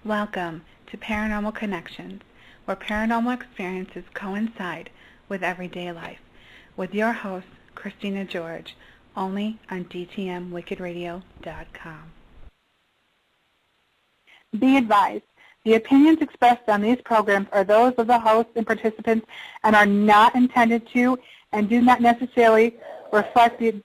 Welcome to Paranormal Connections, where paranormal experiences coincide with everyday life, with your host, Christina George, only on DTMWickedRadio.com. Be advised, the opinions expressed on these programs are those of the hosts and participants and are not intended to and do not necessarily reflect the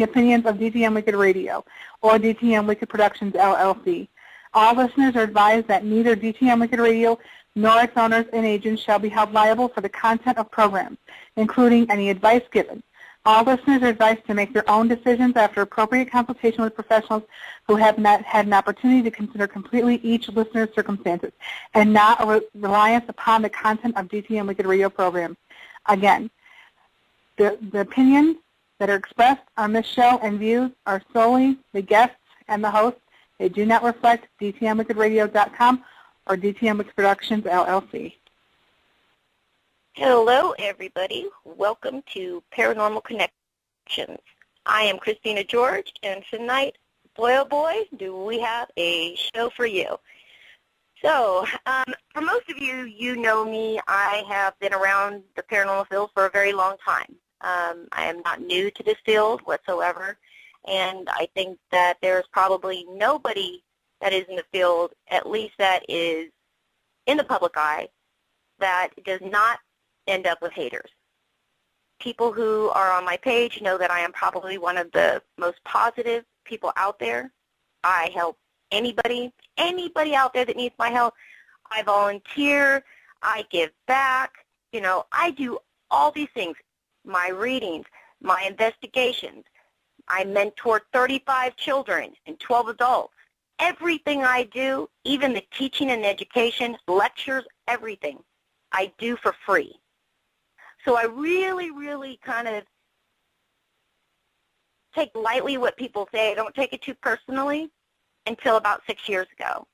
opinions of DTM Wicked Radio or DTM Wicked Productions, LLC. All listeners are advised that neither DTM Wicked Radio nor its owners and agents shall be held liable for the content of programs, including any advice given. All listeners are advised to make their own decisions after appropriate consultation with professionals who have not had an opportunity to consider completely each listener's circumstances and not a reliance upon the content of DTM Wicked Radio programs. Again, the opinions that are expressed on this show and views are solely the guests and the hosts. They do not reflect DTMWickedRadio.com or DTM Wicked Productions, LLC. Hello, everybody. Welcome to Paranormal Connections. I am Christina George, and tonight, boy, oh boy, do we have a show for you. So, for most of you, you know me. I have been around the paranormal field for a very long time. I am not new to this field whatsoever. And I think that there's probably nobody that is in the field, at least that is in the public eye, that does not end up with haters. People who are on my page know that I am probably one of the most positive people out there. I help anybody out there that needs my help. I volunteer. I give back. You know, I do all these things, my readings, my investigations. I mentor 35 children and 12 adults. Everything I do, even the teaching and education, lectures, everything, I do for free. So I really, really kind of take lightly what people say. I don't take it too personally until about 6 years ago.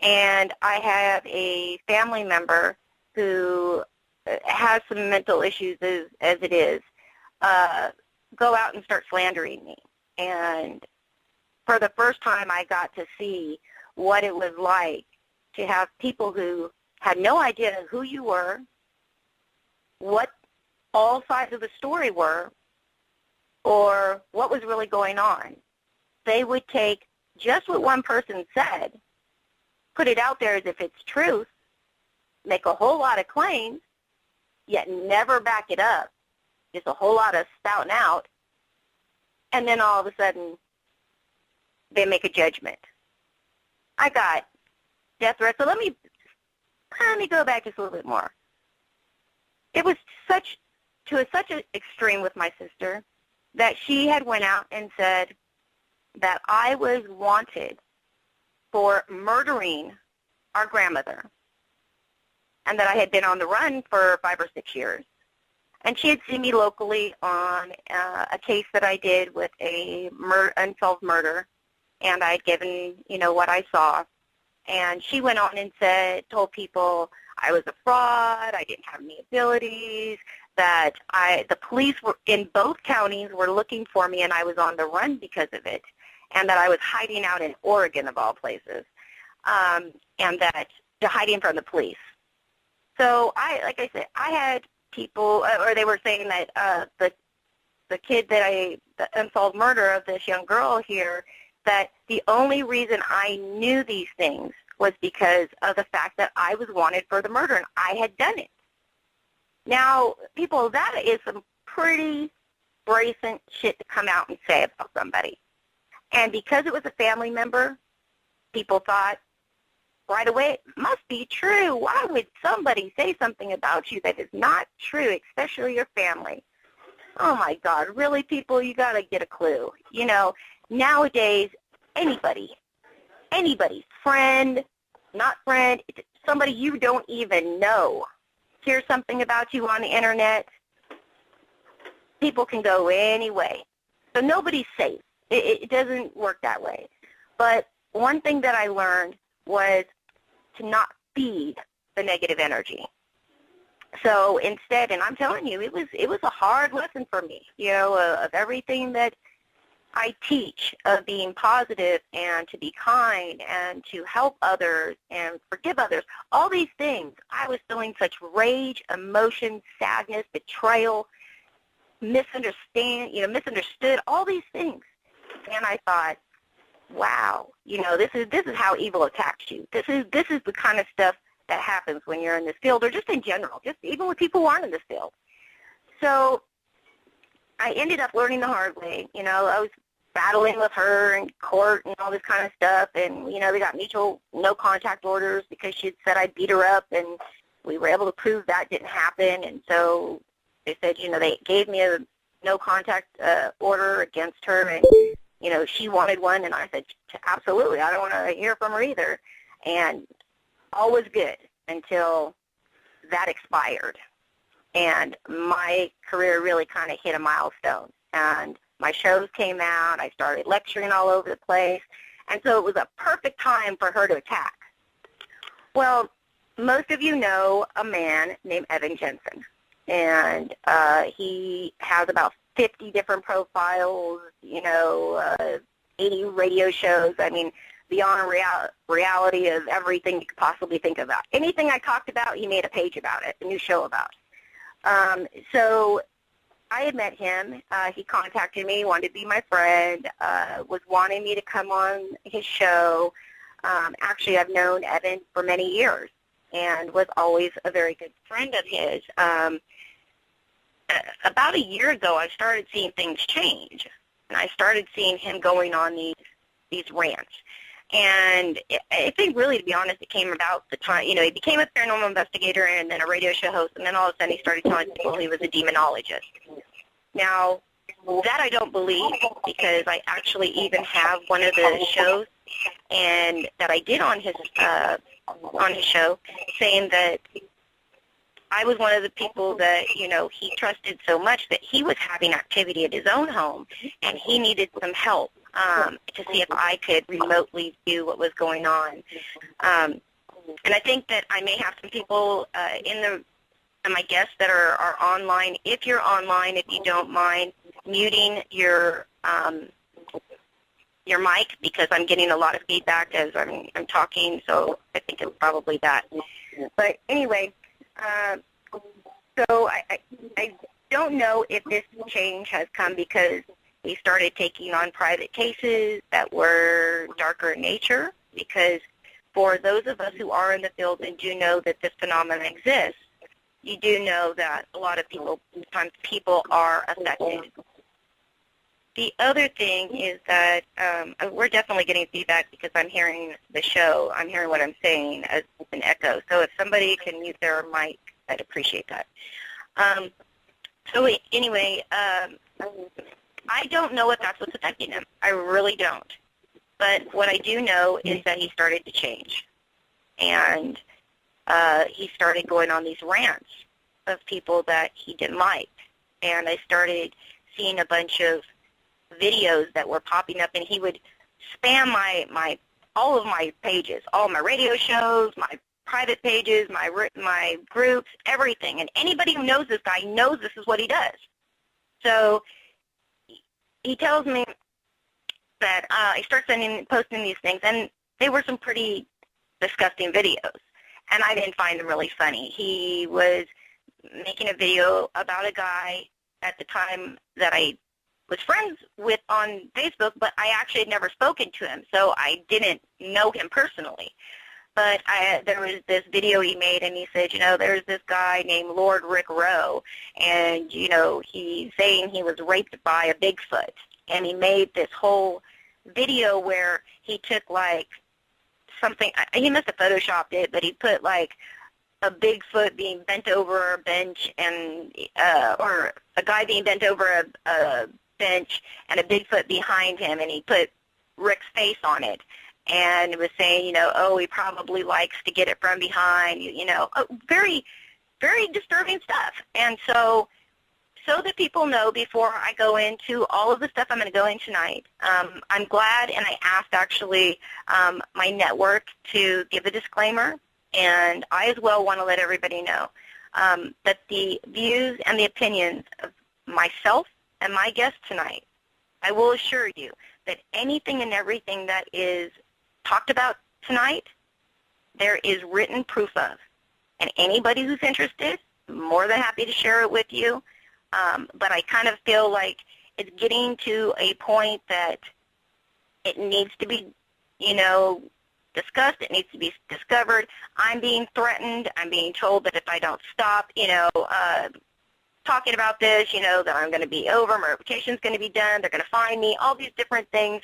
And I have a family member who has some mental issues as it is. Go out and start slandering me. And for the first time, I got to see what it was like to have people who had no idea who you were, what all sides of the story were, or what was really going on. They would take just what one person said, put it out there as if it's truth, make a whole lot of claims, yet never back it up. Just a whole lot of spouting out, and then all of a sudden they make a judgment. I got death threats. So let me go back just a little bit more. It was such an extreme with my sister that she had went out and said that I was wanted for murdering our grandmother, and that I had been on the run for 5 or 6 years. And she had seen me locally on a case that I did with a unsolved murder, and I had given, what I saw. And she went on and told people I was a fraud, I didn't have any abilities, that the police were in both counties were looking for me, and I was on the run because of it, and that I was hiding out in Oregon of all places, and that hiding from the police. So like I said, I had people, or they were saying that the kid the unsolved murder of this young girl here, that the only reason I knew these things was because of the fact that I was wanted for the murder and I had done it. Now, people, that is some pretty brazen shit to come out and say about somebody. And because it was a family member, people thought right away, it must be true. Why would somebody say something about you that is not true, especially your family? Oh, my God. Really, people, you got to get a clue. Nowadays, anybody, friend, not friend, somebody you don't even know, hears something about you on the Internet, people can go any way. So nobody's safe. It doesn't work that way. But one thing that I learned was to not feed the negative energy. So instead, and I'm telling you, it was a hard lesson for me, of everything that I teach of being positive and to be kind and to help others and forgive others, all these things, I was feeling such rage, emotion, sadness, betrayal, misunderstood, all these things. And I thought, wow, this is how evil attacks you. This is the kind of stuff that happens when you're in this field, or just in general, just even with people who aren't in this field. So I ended up learning the hard way. I was battling with her in court and all this kind of stuff, and, we got mutual no-contact orders because she had said I beat her up, and we were able to prove that didn't happen. And so they said, they gave me a no-contact order against her, and, she wanted one, and I said, absolutely, I don't want to hear from her either. And all was good until that expired. And my career really kind of hit a milestone. And my shows came out. I started lecturing all over the place. And so it was a perfect time for her to attack. Well, most of you know a man named Evan Jensen. And he has about 50 different profiles, 80 radio shows. I mean, beyond reality of everything you could possibly think about. Anything I talked about, he made a page about it, a new show about. So I had met him. He contacted me, wanted to be my friend, was wanting me to come on his show. Actually, I've known Evan for many years and was always a very good friend of his. About a year ago, I started seeing things change, and I started seeing him going on these rants. And I think, really, to be honest, it came about the time, he became a paranormal investigator and then a radio show host, and then all of a sudden he started telling people he was a demonologist. Now, that I don't believe, because I actually even have one of the shows and that I did on his show saying that I was one of the people that, he trusted so much that he was having activity at his own home, and he needed some help to see if I could remotely view what was going on. And I think that I may have some people in my guests that are online. If you're online, if you don't mind muting your mic, because I'm getting a lot of feedback as I'm talking, so I think it's probably that. But anyway, so I don't know if this change has come because we started taking on private cases that were darker in nature, because for those of us who are in the field and do know that this phenomenon exists, you do know that a lot of sometimes people are affected. The other thing is that we're definitely getting feedback because I'm hearing the show. I'm hearing what I'm saying as an echo. So if somebody can mute their mic, I'd appreciate that. So anyway, I don't know if that's what's affecting him. I really don't. But what I do know is that he started to change. And he started going on these rants of people that he didn't like. And I started seeing a bunch of videos that were popping up, and he would spam all of my pages, all my radio shows, my private pages, my groups, everything. And anybody who knows this guy knows this is what he does. So he tells me that he starts posting these things, and they were some pretty disgusting videos, and I didn't find them really funny. He was making a video about a guy at the time that I was friends with on Facebook, but I actually had never spoken to him, so I didn't know him personally. But there was this video he made, and he said, there's this guy named Lord Rick Rowe, and, he's saying he was raped by a Bigfoot. And he made this whole video where he took, something, he must have photoshopped it, but he put, a Bigfoot being bent over a bench, and or a guy being bent over a bench and a Bigfoot behind him, and he put Rick's face on it. And it was saying, he probably likes to get it from behind, very, very disturbing stuff. And so that people know before I go into all of the stuff I'm going to go in tonight, I'm glad, and I asked actually my network to give a disclaimer, and I as well want to let everybody know that the views and the opinions of myself and my guest tonight I will assure you that anything and everything that is talked about tonight, there is written proof of. And anybody who's interested, more than happy to share it with you. But I kind of feel like it's getting to a point that it needs to be, discussed. It needs to be discovered. I'm being threatened. I'm being told that if I don't stop, talking about this, that I'm going to be over. My reputation's going to be done. They're going to find me. All these different things.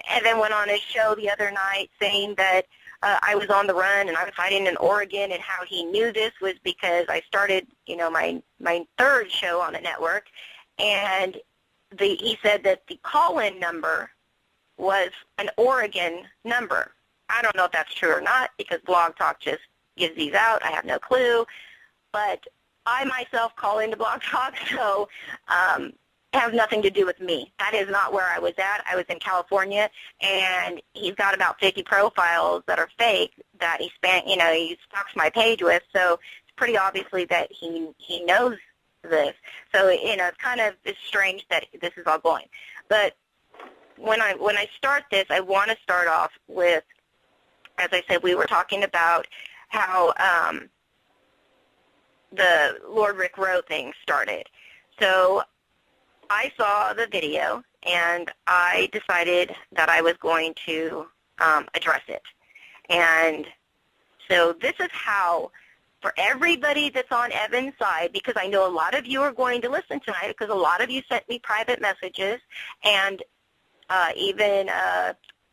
And then went on his show the other night saying that I was on the run and I was hiding in Oregon, and how he knew this was because I started, my third show on the network, and he said that the call-in number was an Oregon number. I don't know if that's true or not, because Blog Talk just gives these out. I have no clue. But I myself call into Blog Talk, so it has nothing to do with me. That is not where I was at. I was in California, and he's got about 50 profiles that are fake that he stalks my page with, so it's pretty obviously that he knows this. So, it's strange that this is all going. But when I start this, I want to start off with, as I said, we were talking about how the Lord Rick Rowe thing started. So I saw the video, and I decided that I was going to address it. And so this is how, for everybody that's on Evan's side, because I know a lot of you are going to listen tonight, because a lot of you sent me private messages, and even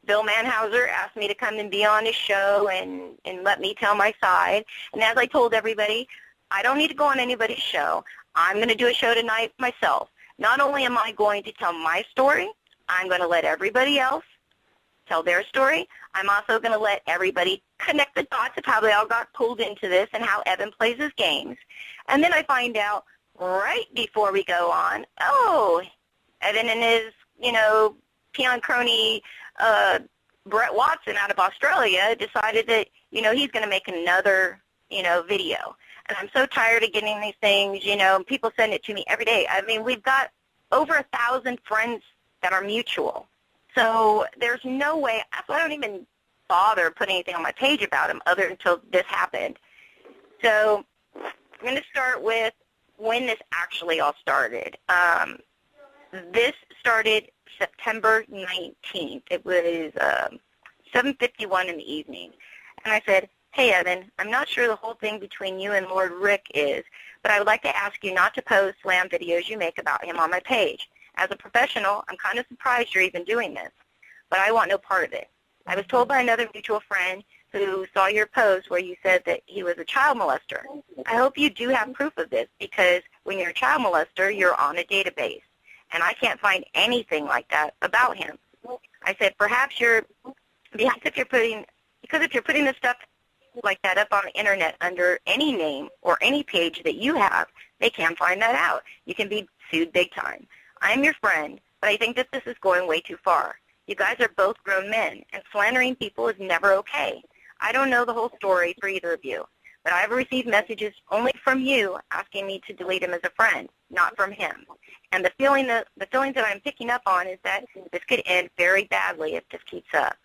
Bill Manhauser asked me to come and be on his show and let me tell my side. And as I told everybody, I don't need to go on anybody's show. I'm going to do a show tonight myself. Not only am I going to tell my story, I'm going to let everybody else tell their story. I'm also going to let everybody connect the dots of how they all got pulled into this and how Evan plays his games. And then I find out right before we go on, Evan and his, peon crony Brett Watson out of Australia decided that, he's going to make another, video. And I'm so tired of getting these things, people send it to me every day. I mean, we've got over 1,000 friends that are mutual. So there's no way, I don't even bother putting anything on my page about him other until this happened. So I'm going to start with when this actually all started. This started September 19th. It was 7:51 in the evening. And I said, hey, Evan, I'm not sure the whole thing between you and Lord Rick is, but I would like to ask you not to post slam videos you make about him on my page. As a professional, I'm kind of surprised you're even doing this, but I want no part of it. I was told by another mutual friend who saw your post where you said that he was a child molester. I hope you do have proof of this, because when you're a child molester, you're on a database, and I can't find anything like that about him. I said, perhaps if you're putting this stuff like that up on the internet under any name or any page that you have, they can find that out. You can be sued big time. I'm your friend, but I think that this is going way too far. You guys are both grown men, and slandering people is never okay. I don't know the whole story for either of you, but I've received messages only from you asking me to delete him as a friend, not from him. And the feelings that I'm picking up on is that this could end very badly if this keeps up.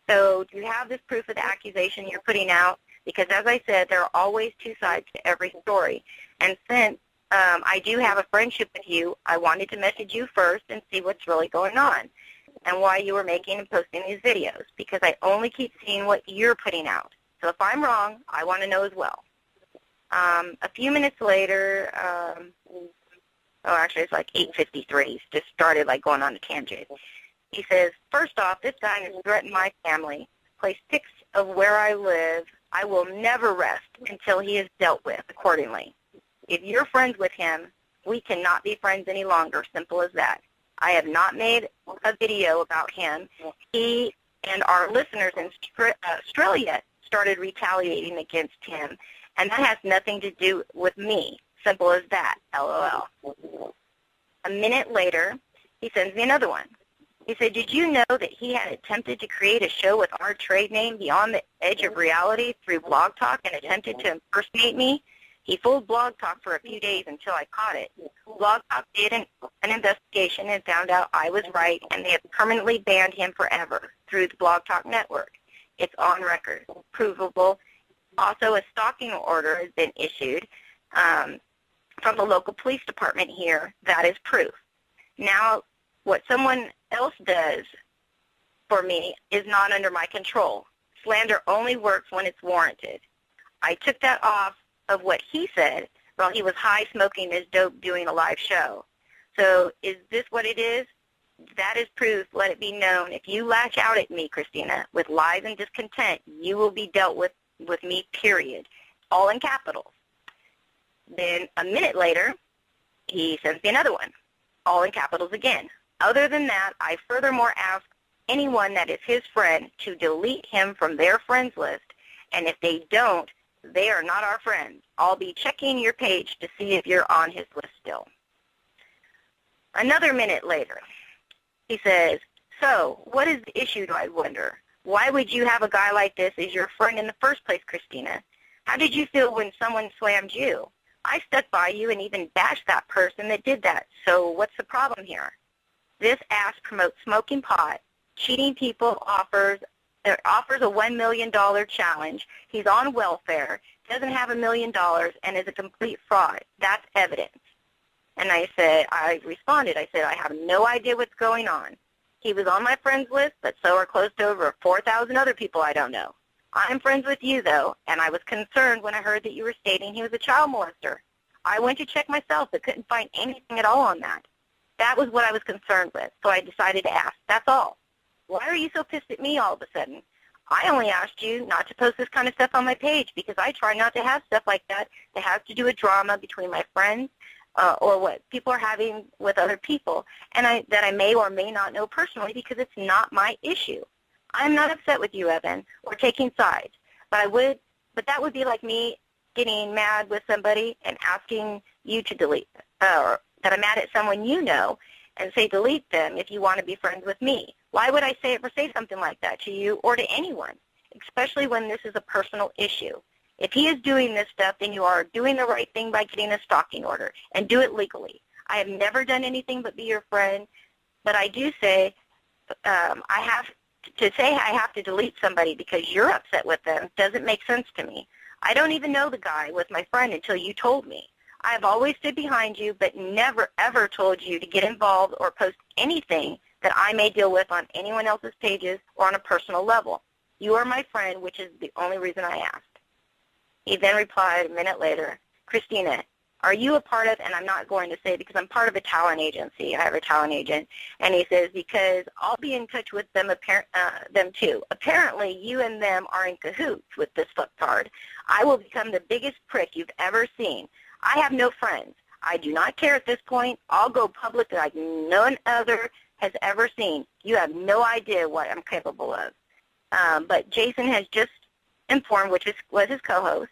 So do you have this proof of the accusation you're putting out? Because as I said, there are always two sides to every story. And since I do have a friendship with you, I wanted to message you first and see what's really going on and why you were making and posting these videos, because I only keep seeing what you're putting out. So if I'm wrong, I want to know as well. A few minutes later, actually it's like 8:53, just started like going on a tangent. He says, first off, this guy has threatened my family, placed pics of where I live. I will never rest until he is dealt with accordingly. If you're friends with him, we cannot be friends any longer, simple as that. I have not made a video about him. He and our listeners in Australia started retaliating against him, and that has nothing to do with me, simple as that, LOL. A minute later, he sends me another one. He said, did you know that he had attempted to create a show with our trade name Beyond the Edge of Reality through Blog Talk and attempted to impersonate me? He fooled Blog Talk for a few days until I caught it. Blog Talk did an investigation and found out I was right, and they have permanently banned him forever through the Blog Talk network. It's on record, provable. Also, a stalking order has been issued from the local police department here. That is proof. Now, what someone else does for me is not under my control. Slander only works when it's warranted. I took that off of what he said while he was high smoking his dope doing a live show. So is this what it is? That is proof. Let it be known. If you lash out at me, Christina, with lies and discontent, you will be dealt with me, period. All in capitals. Then a minute later, he sends me another one. All in capitals again. Other than that, I furthermore ask anyone that is his friend to delete him from their friends list. And if they don't, they are not our friends. I'll be checking your page to see if you're on his list still. Another minute later, he says, so what is the issue, I wonder? Why would you have a guy like this as your friend in the first place, Christina? How did you feel when someone slammed you? I stuck by you and even bashed that person that did that. So what's the problem here? This ass promotes smoking pot, cheating people, offers a $1 million challenge. He's on welfare, doesn't have $1 million, and is a complete fraud. That's evidence. And I responded, I said, I have no idea what's going on. He was on my friends list, but so are close to over 4,000 other people I don't know. I'm friends with you, though, and I was concerned when I heard that you were stating he was a child molester. I went to check myself, but couldn't find anything at all on that. That was what I was concerned with, so I decided to ask. That's all. Why are you so pissed at me all of a sudden? I only asked you not to post this kind of stuff on my page because I try not to have stuff like that that has to do with drama between my friends or what people are having with other people, and that I may or may not know personally because it's not my issue. I'm not upset with you, Evan, or taking sides, but that would be like me getting mad with somebody and asking you to delete, or that I'm mad at someone you know and say delete them if you want to be friends with me. Why would I say something like that to you or to anyone, especially when this is a personal issue? If he is doing this stuff, then you are doing the right thing by getting a stalking order, and do it legally. I have never done anything but be your friend, but I do say I have to delete somebody because you're upset with them doesn't make sense to me. I don't even know the guy was my friend until you told me. I have always stood behind you, but never, ever told you to get involved or post anything that I may deal with on anyone else's pages or on a personal level. You are my friend, which is the only reason I asked. He then replied a minute later, Christina, are you a part of, and I'm not going to say because I'm part of a talent agency. I have a talent agent. And he says, because I'll be in touch with them too. Apparently, you and them are in cahoots with this fucktard. I will become the biggest prick you've ever seen. I have no friends. I do not care at this point. I'll go public like none other has ever seen. You have no idea what I'm capable of. But Jason has just informed, which was his co-host,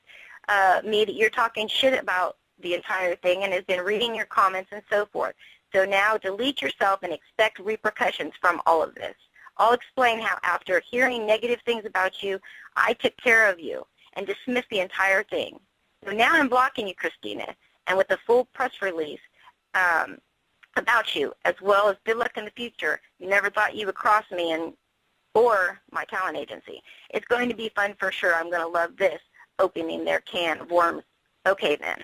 me that you're talking shit about the entire thing and has been reading your comments and so forth. So now delete yourself and expect repercussions from all of this. I'll explain how after hearing negative things about you, I took care of you and dismissed the entire thing. So now I'm blocking you, Christina, and with a full press release about you, as well as good luck in the future. You never thought you would cross me or my talent agency. It's going to be fun for sure. I'm going to love this, opening their can of worms. Okay, then.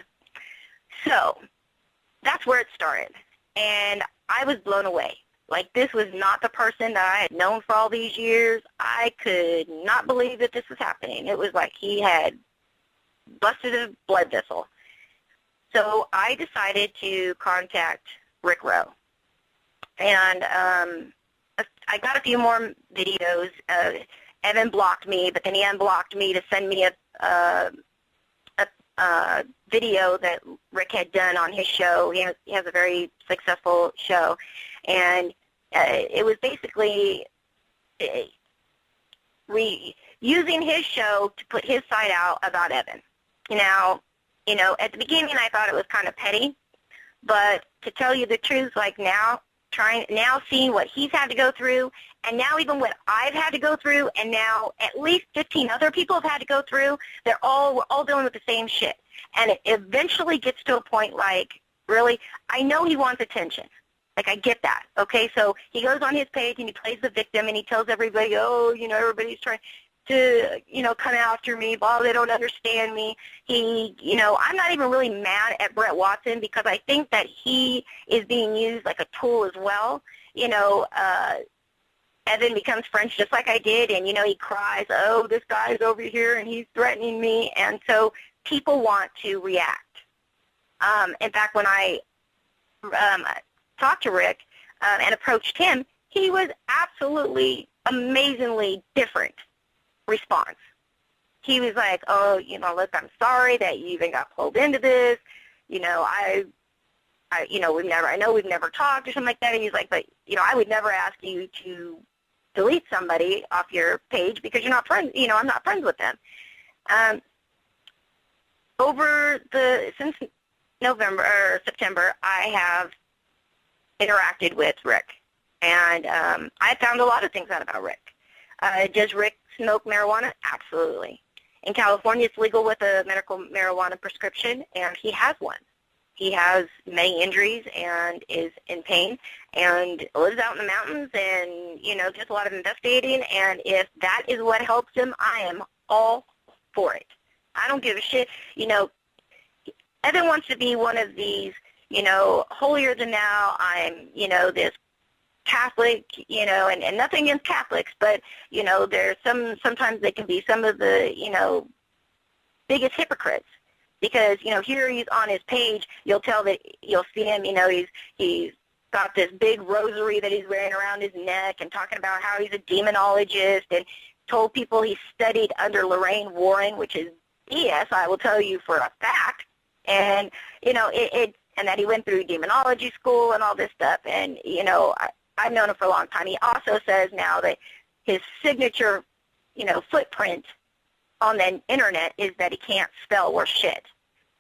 So that's where it started, and I was blown away. Like, this was not the person that I had known for all these years. I could not believe that this was happening. It was like he had busted a blood vessel. So I decided to contact Rick Rowe, and I got a few more videos. Evan blocked me, but then he unblocked me to send me a video that Rick had done on his show. He has a very successful show, and it was basically using his show to put his side out about Evan. Now, at the beginning I thought it was kind of petty, but to tell you the truth, like now seeing what he's had to go through, and now even what I've had to go through, and now at least 15 other people have had to go through, we're all dealing with the same shit. And it eventually gets to a point like, really, I know he wants attention. Like, I get that, okay? So he goes on his page and he plays the victim and he tells everybody, oh, you know, everybody's trying to, you know, come after me, blah, they don't understand me. He, you know, I'm not even really mad at Brett Watson because I think that he is being used like a tool as well. You know, Evan becomes friends just like I did, and, you know, he cries, oh, this guy's over here and he's threatening me, and so people want to react. In fact, when I talked to Rick and approached him, he was absolutely amazingly different response. He was like, oh, you know, look, I'm sorry that you even got pulled into this. You know, you know, I know we've never talked or something like that. And he's like, but, you know, I would never ask you to delete somebody off your page because you're not friends, you know, I'm not friends with them. Since November or September, I have interacted with Rick, and I found a lot of things out about Rick. Does Rick smoke marijuana? Absolutely. In California, it's legal with a medical marijuana prescription, and he has one. He has many injuries and is in pain and lives out in the mountains and, you know, does a lot of investigating, and if that is what helps him, I am all for it. I don't give a shit. You know, Evan wants to be one of these, you know, holier than thou. I'm, you know, this Catholic, you know, and nothing against Catholics, but, you know, there's sometimes they can be some of the, you know, biggest hypocrites. Because, you know, here he's on his page, you'll see him, you know, he's got this big rosary that he's wearing around his neck and talking about how he's a demonologist and told people he studied under Lorraine Warren, which is BS, I will tell you for a fact. And, you know, and that he went through demonology school and all this stuff. And, you know, I've known him for a long time. He also says now that his signature, you know, footprint on the internet is that he can't spell worth shit.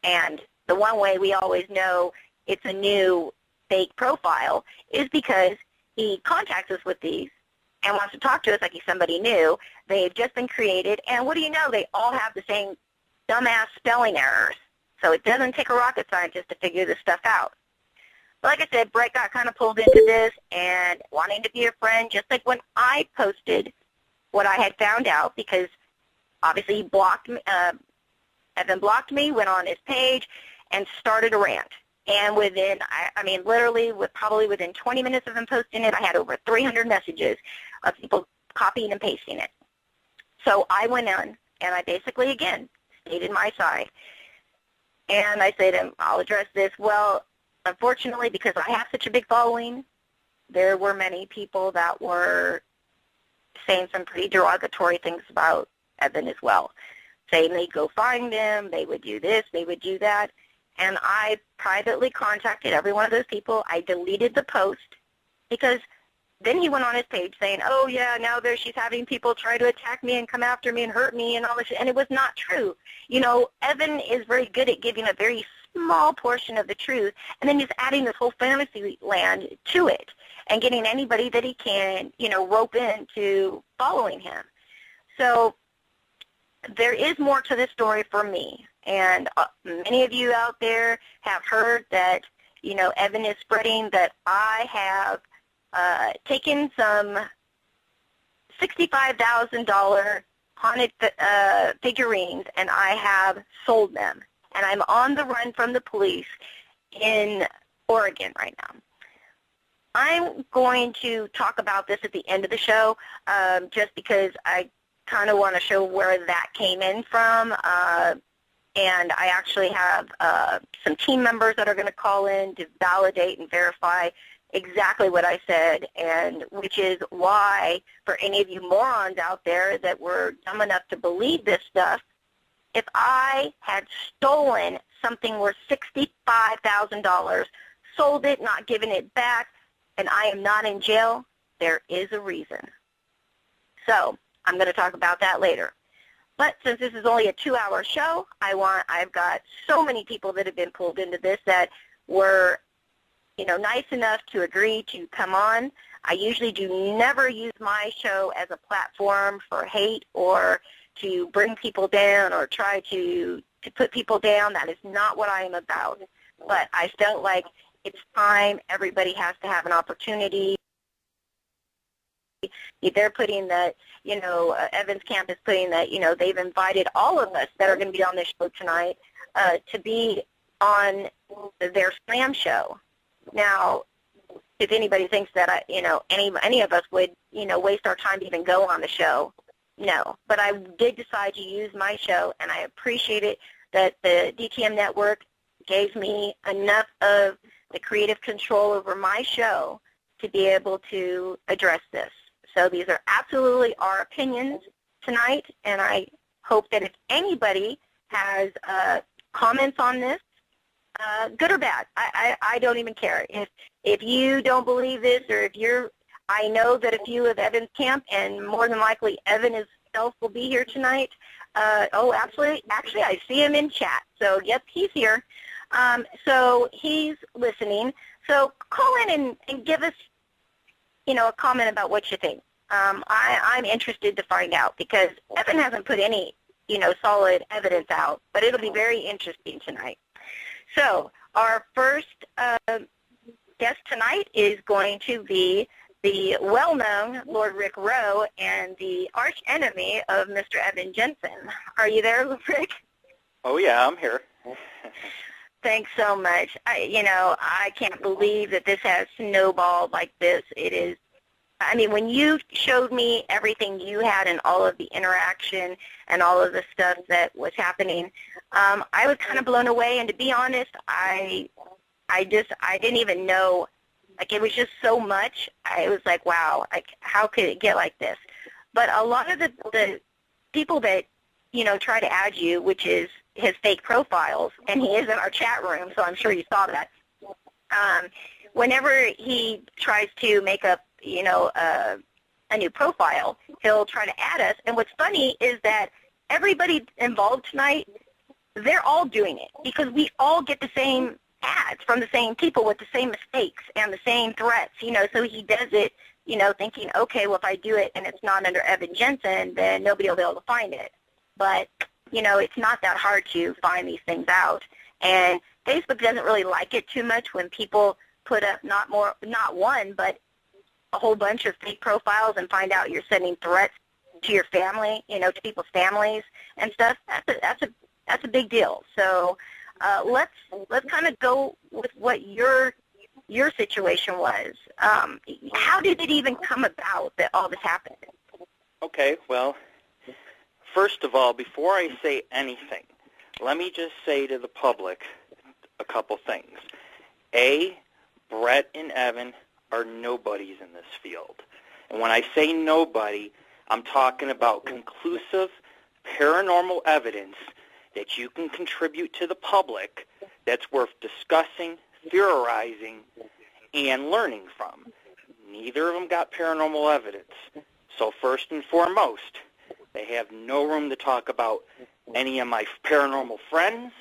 And the one way we always know it's a new fake profile is because he contacts us with these and wants to talk to us like he's somebody new. They've just been created, and what do you know? They all have the same dumbass spelling errors. So it doesn't take a rocket scientist to figure this stuff out. But like I said, Brett got kind of pulled into this and wanting to be a friend, just like when I posted what I had found out, because obviously he blocked me, Evan blocked me, went on his page, and started a rant. And within, I mean, literally, probably within 20 minutes of him posting it, I had over 300 messages of people copying and pasting it. So I went on, and I basically, again, stated my side. And I said, I'll address this. Well, unfortunately, because I have such a big following, there were many people that were saying some pretty derogatory things about Evan as well, saying they'd go find him, they would do this, they would do that. And I privately contacted every one of those people. I deleted the post because then he went on his page saying, oh, yeah, now she's having people try to attack me and come after me and hurt me and all this. And it was not true. You know, Evan is very good at giving a very small portion of the truth, and then he's adding this whole fantasy land to it and getting anybody that he can, you know, rope into following him. So there is more to this story for me. And many of you out there have heard that, you know, Evan is spreading that I have taken some $65,000 haunted figurines, and I have sold them. And I'm on the run from the police in Oregon right now. I'm going to talk about this at the end of the show just because I kind of want to show where that came in from. And I actually have some team members that are going to call in to validate and verify exactly what I said, and which is why, for any of you morons out there that were dumb enough to believe this stuff, if I had stolen something worth $65,000, sold it, not given it back, and I am not in jail, there is a reason. So I'm going to talk about that later. But since this is only a 2-hour show, I've got so many people that have been pulled into this that were, you know, nice enough to agree to come on. I usually do never use my show as a platform for hate or to bring people down or try to to put people down. That is not what I am about. But I felt like it's time. Everybody has to have an opportunity. They're putting that, Evans Camp is putting that, they've invited all of us that are going to be on this show tonight to be on their slam show. Now, if anybody thinks that, any of us would, waste our time to even go on the show, no. But I did decide to use my show, and I appreciate it that the DTM Network gave me enough of the creative control over my show to be able to address this. So these are absolutely our opinions tonight, and I hope that if anybody has comments on this, good or bad, I don't even care. If you don't believe this, or if you're, I know that a few of Evan's camp, and more than likely Evan himself will be here tonight. Oh, absolutely. Actually, I see him in chat. So, yep, he's here. So he's listening. So call in and give us, a comment about what you think. I'm interested to find out, because Evan hasn't put any, solid evidence out, but it'll be very interesting tonight. So our first guest tonight is going to be the well-known Lord Rick Rowe and the arch enemy of Mr. Evan Jensen. Are you there, Rick? Oh, yeah, I'm here. Thanks so much. I can't believe that this has snowballed like this. It is, when you showed me everything you had and all of the interaction and all of the stuff that was happening, I was kind of blown away. And to be honest, I didn't even know. Like, it was just so much. I was like, wow, how could it get like this? But a lot of the people that, try to add you, which is his fake profiles, and he is in our chat room, so I'm sure you saw that. Whenever he tries to make up, a new profile, he'll try to add us. And what's funny is that everybody involved tonight, they're all doing it, because we all get the same ads from the same people with the same mistakes and the same threats, so he does it, thinking, okay, well, if I do it and it's not under Evan Jensen, then nobody will be able to find it. But, it's not that hard to find these things out. And Facebook doesn't really like it too much when people put up not one, but a whole bunch of fake profiles and find out you're sending threats to your family, to people's families and stuff. That's a big deal. So let's kind of go with what your situation was. How did it even come about that all this happened? Okay, well, first of all, before I say anything, let me just say to the public a couple things. A, Brett and Evan are nobodies in this field. And when I say nobody, I'm talking about conclusive paranormal evidence that you can contribute to the public that's worth discussing, theorizing, and learning from. Neither of them got paranormal evidence. So first and foremost, they have no room to talk about any of my paranormal friends,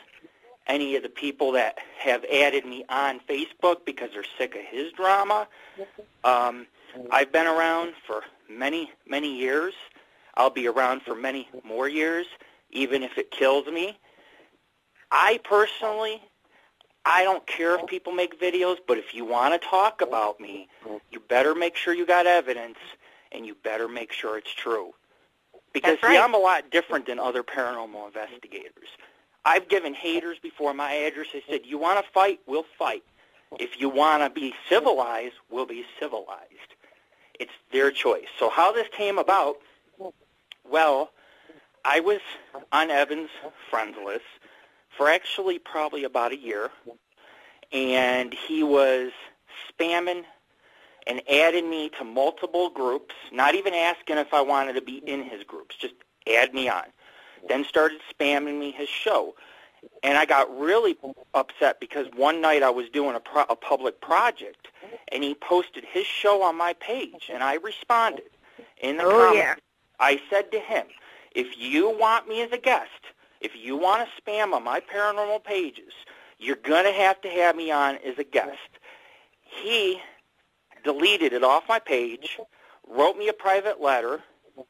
any of the people that have added me on Facebook because they're sick of his drama. I've been around for many, many years. I'll be around for many more years, even if it kills me. I personally, I don't care if people make videos, but if you want to talk about me, you better make sure you got evidence, and you better make sure it's true. Because, That's right. See, I'm a lot different than other paranormal investigators. I've given haters before my address. I said, you want to fight, we'll fight. If you want to be civilized, we'll be civilized. It's their choice. So how this came about, well, I was on Evan's friends list for actually probably about a year, and he was spamming and added me to multiple groups, not even asking if I wanted to be in his groups, just add me on. Then started spamming me his show. And I got really upset because one night I was doing a public project, and he posted his show on my page, and I responded. In the comments, yeah. I said to him, if you want me as a guest, if you want to spam on my paranormal pages, you're going to have me on as a guest. He deleted it off my page, wrote me a private letter,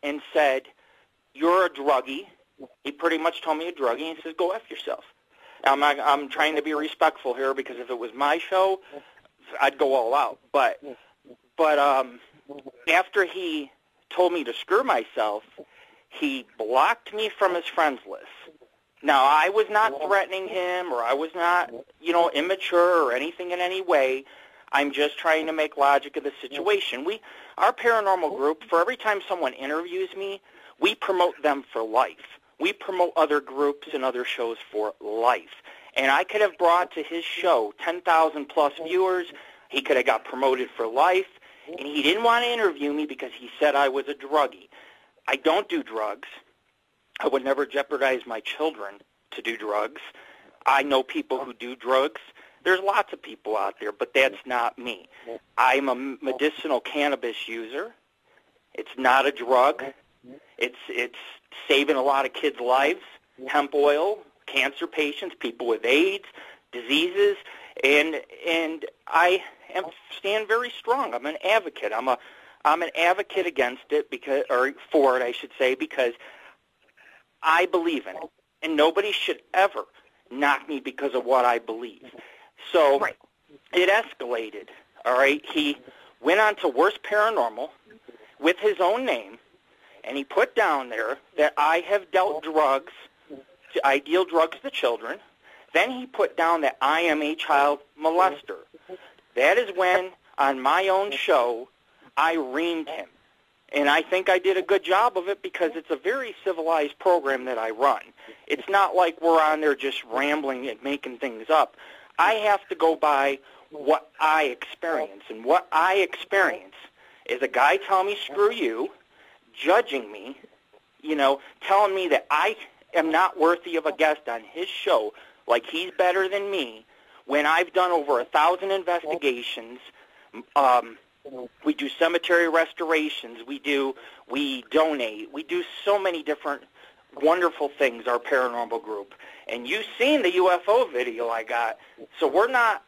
and said, you're a druggie, He pretty much told me a druggie, and he says, go F yourself. I'm trying to be respectful here, because if it was my show, I'd go all out. But after he told me to screw myself, he blocked me from his friends list. Now, I was not threatening him, or I was not, immature or anything in any way. I'm just trying to make logic of the situation. Our paranormal group, for every time someone interviews me, we promote them for life. We promote other groups and other shows for life. And I could have brought to his show 10,000-plus viewers. He could have got promoted for life. And he didn't want to interview me because he said I was a druggie. I don't do drugs. I would never jeopardize my children to do drugs. I know people who do drugs. There's lots of people out there, but that's not me. I'm a medicinal cannabis user. It's not a drug. It's saving a lot of kids' lives. Hemp oil, cancer patients, people with AIDS, diseases, and I stand very strong. I'm an advocate. I'm an advocate against it for it, I should say, because I believe in it, and nobody should ever knock me because of what I believe. So it escalated, all right? He went on to Worst Paranormal with his own name, and he put down there that I have dealt drugs, I deal drugs to children. Then he put down that I am a child molester. That is when, on my own show, I reamed him. And I think I did a good job of it because it's a very civilized program that I run. It's not like we're on there just rambling and making things up. I have to go by what I experience. And what I experience is a guy telling me, screw you, judging me, telling me that I am not worthy of a guest on his show, like he's better than me, when I've done over 1,000 investigations. We do cemetery restorations. We donate. We do so many different wonderful things, our paranormal group. And you've seen the UFO video I got. So we're not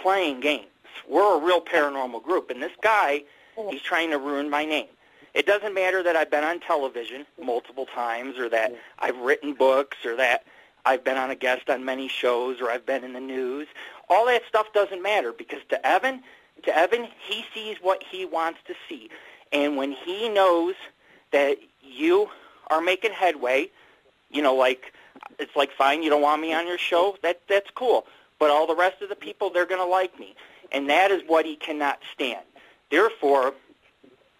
playing games. We're a real paranormal group. And this guy, he's trying to ruin my name. It doesn't matter that I've been on television multiple times, or that I've written books, or that I've been on a guest on many shows, or I've been in the news. All that stuff doesn't matter, because to Evan, he sees what he wants to see. And when he knows that you are making headway, it's like, fine, you don't want me on your show, that's cool. But all the rest of the people, they're going to like me. And that is what he cannot stand. Therefore,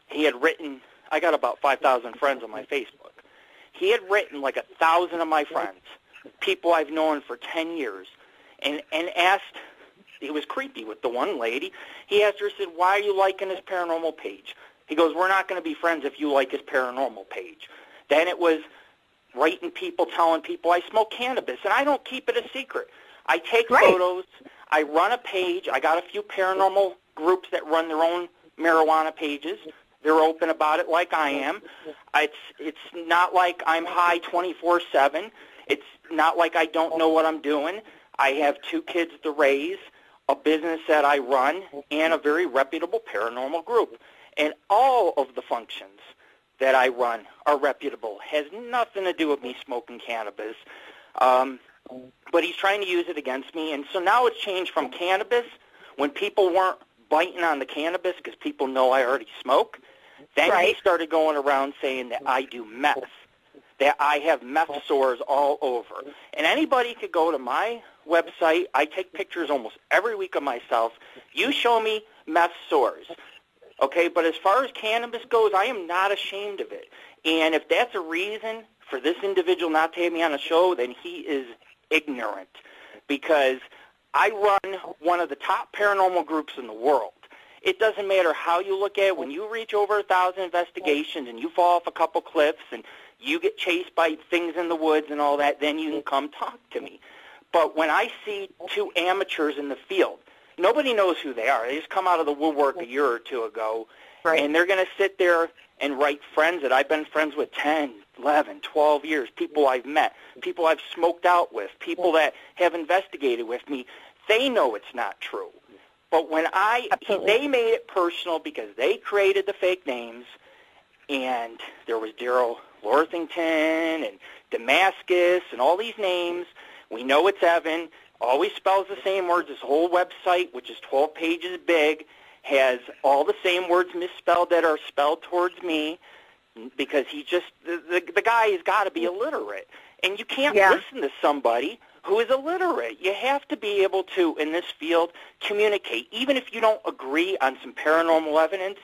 he had written, I got about 5,000 friends on my Facebook. He had written like 1,000 of my friends, people I've known for 10 years, and asked, it was creepy with the one lady. He asked her, said, why are you liking his paranormal page? He goes, we're not going to be friends if you like his paranormal page. Then it was writing people, telling people I smoke cannabis, and I don't keep it a secret. I take photos. I run a page. I got a few paranormal groups that run their own marijuana pages. They're open about it like I am. It's not like I'm high 24/7. It's not like I don't know what I'm doing. I have 2 kids to raise, a business that I run, and a very reputable paranormal group. And all of the functions that I run are reputable. Has nothing to do with me smoking cannabis. But he's trying to use it against me. And so now it's changed from cannabis, when people weren't biting on the cannabis because people know I already smoke. Then he started going around saying that I do meth, that I have meth sores all over. And anybody could go to my website. I take pictures almost every week of myself. You show me meth sores. Okay, but as far as cannabis goes, I am not ashamed of it. And if that's a reason for this individual not to have me on a show, then he is ignorant, because I run one of the top paranormal groups in the world. It doesn't matter how you look at it. When you reach over 1,000 investigations and you fall off a couple cliffs and you get chased by things in the woods and all that, then you can come talk to me. But when I see 2 amateurs in the field, nobody knows who they are. They just come out of the woodwork a year or 2 ago, and they're going to sit there and write friends that I've been friends with 10, 11, 12 years, people I've met, people I've smoked out with, people that have investigated with me. They know it's not true. But when they made it personal because they created the fake names, and there was Daryl Worthington and Damascus and all these names. We know it's Evan. Always spells the same words. This whole website, which is 12 pages big, has all the same words misspelled that are spelled towards me, because he just, the guy has got to be illiterate. And you can't listen to somebody who is illiterate. You have to be able to, in this field, communicate. Even if you don't agree on some paranormal evidence,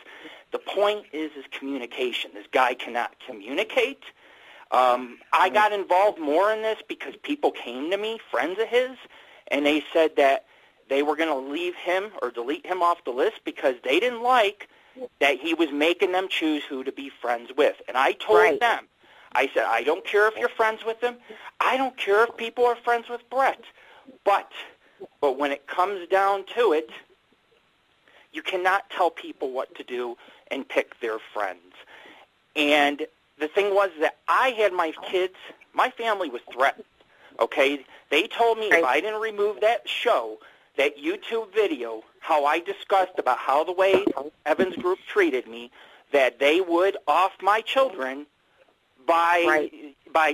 the point is communication. This guy cannot communicate. I got involved more in this because people came to me, friends of his, and they said that they were going to leave him or delete him off the list because they didn't like that he was making them choose who to be friends with. And I told them, I said, I don't care if you're friends with him. I don't care if people are friends with Brett. But when it comes down to it, you cannot tell people what to do and pick their friends. And the thing was that I had my kids, my family was threatened, okay? They told me if I didn't remove that show, that YouTube video, how I discussed about how the way Evan's group treated me, that they would off my children by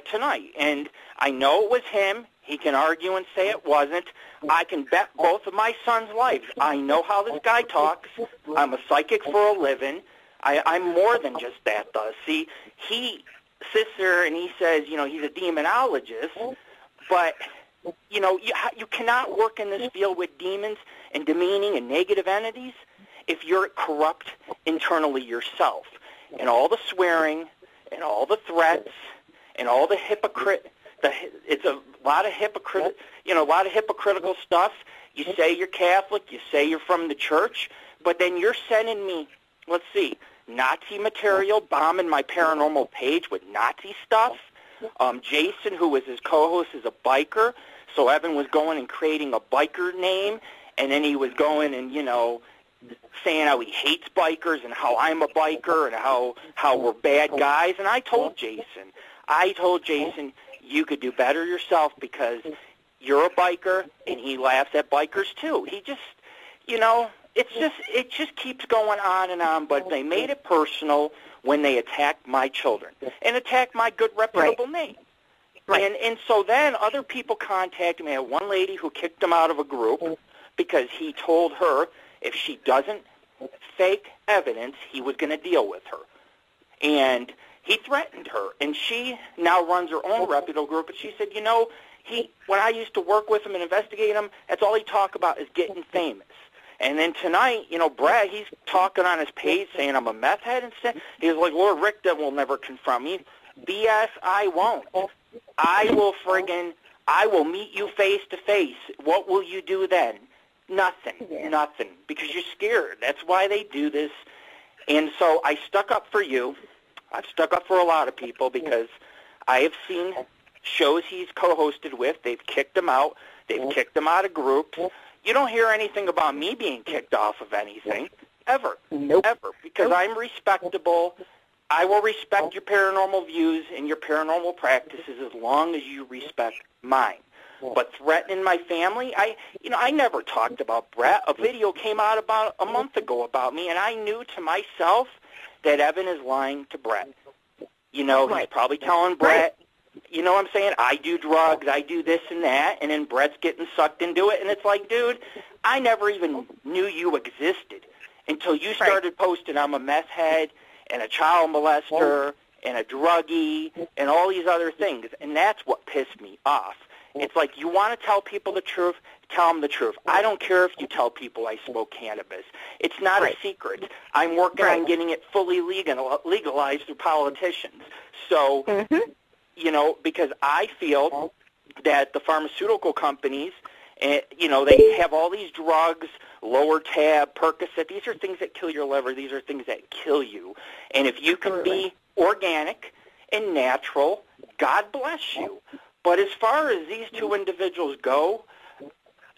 tonight. And I know it was him. He can argue and say it wasn't. I can bet both of my sons' lives. I know how this guy talks. I'm a psychic for a living. I'm more than just that, though. See, he sits there and he says, you know, he's a demonologist, but, you know, you cannot work in this field with demons and demeaning and negative entities if you're corrupt internally yourself. And all the swearing and all the threats and all the it's a lot of hypocritical stuff. You say you're Catholic, you say you're from the church, but then you're sending me, let's see, Nazi material, bombing my paranormal page with Nazi stuff. Jason, who was his co-host, is a biker, so Evan was going and creating a biker name, and then he was going and, you know, saying how he hates bikers and how I'm a biker and how we're bad guys. And I told Jason, you could do better yourself because you're a biker, and he laughs at bikers too. He just, you know, it just keeps going on and on, but they made it personal when they attacked my children and attacked my good, reputable name. And so then other people contacted me. I had one lady who kicked him out of a group because he told her if she doesn't fake evidence, he was going to deal with her. And he threatened her, and she now runs her own reputable group, and she said, you know, when I used to work with him and investigate him, that's all he talked about is getting famous. And then tonight, you know, Brad, he's talking on his page saying I'm a meth head and stuff. He's like, Lord Rick will never confront me. BS, I won't. I will meet you face to face. What will you do then? Nothing, because you're scared. That's why they do this. And so I stuck up for you. I've stuck up for a lot of people because I have seen shows he's co-hosted with. They've kicked him out. They've kicked him out of groups. You don't hear anything about me being kicked off of anything, ever, ever, because I'm respectable. I will respect your paranormal views and your paranormal practices as long as you respect mine. But threatening my family, I never talked about Brett. A video came out about a month ago about me, and I knew to myself that Evan is lying to Brett. You know, he's probably telling Brett, you know what I'm saying, I do drugs, I do this and that, and then Brett's getting sucked into it, and it's like, dude, I never even knew you existed until you started posting I'm a meth head and a child molester and a druggie and all these other things, and that's what pissed me off. It's like, you want to tell people the truth, tell them the truth. I don't care if you tell people I smoke cannabis. It's not a secret. I'm working on getting it fully legalized through politicians. So, you know, because I feel that the pharmaceutical companies, you know, they have all these drugs, lower tab, Percocet. These are things that kill your liver. These are things that kill you. And if you can be organic and natural, God bless you. But as far as these two individuals go,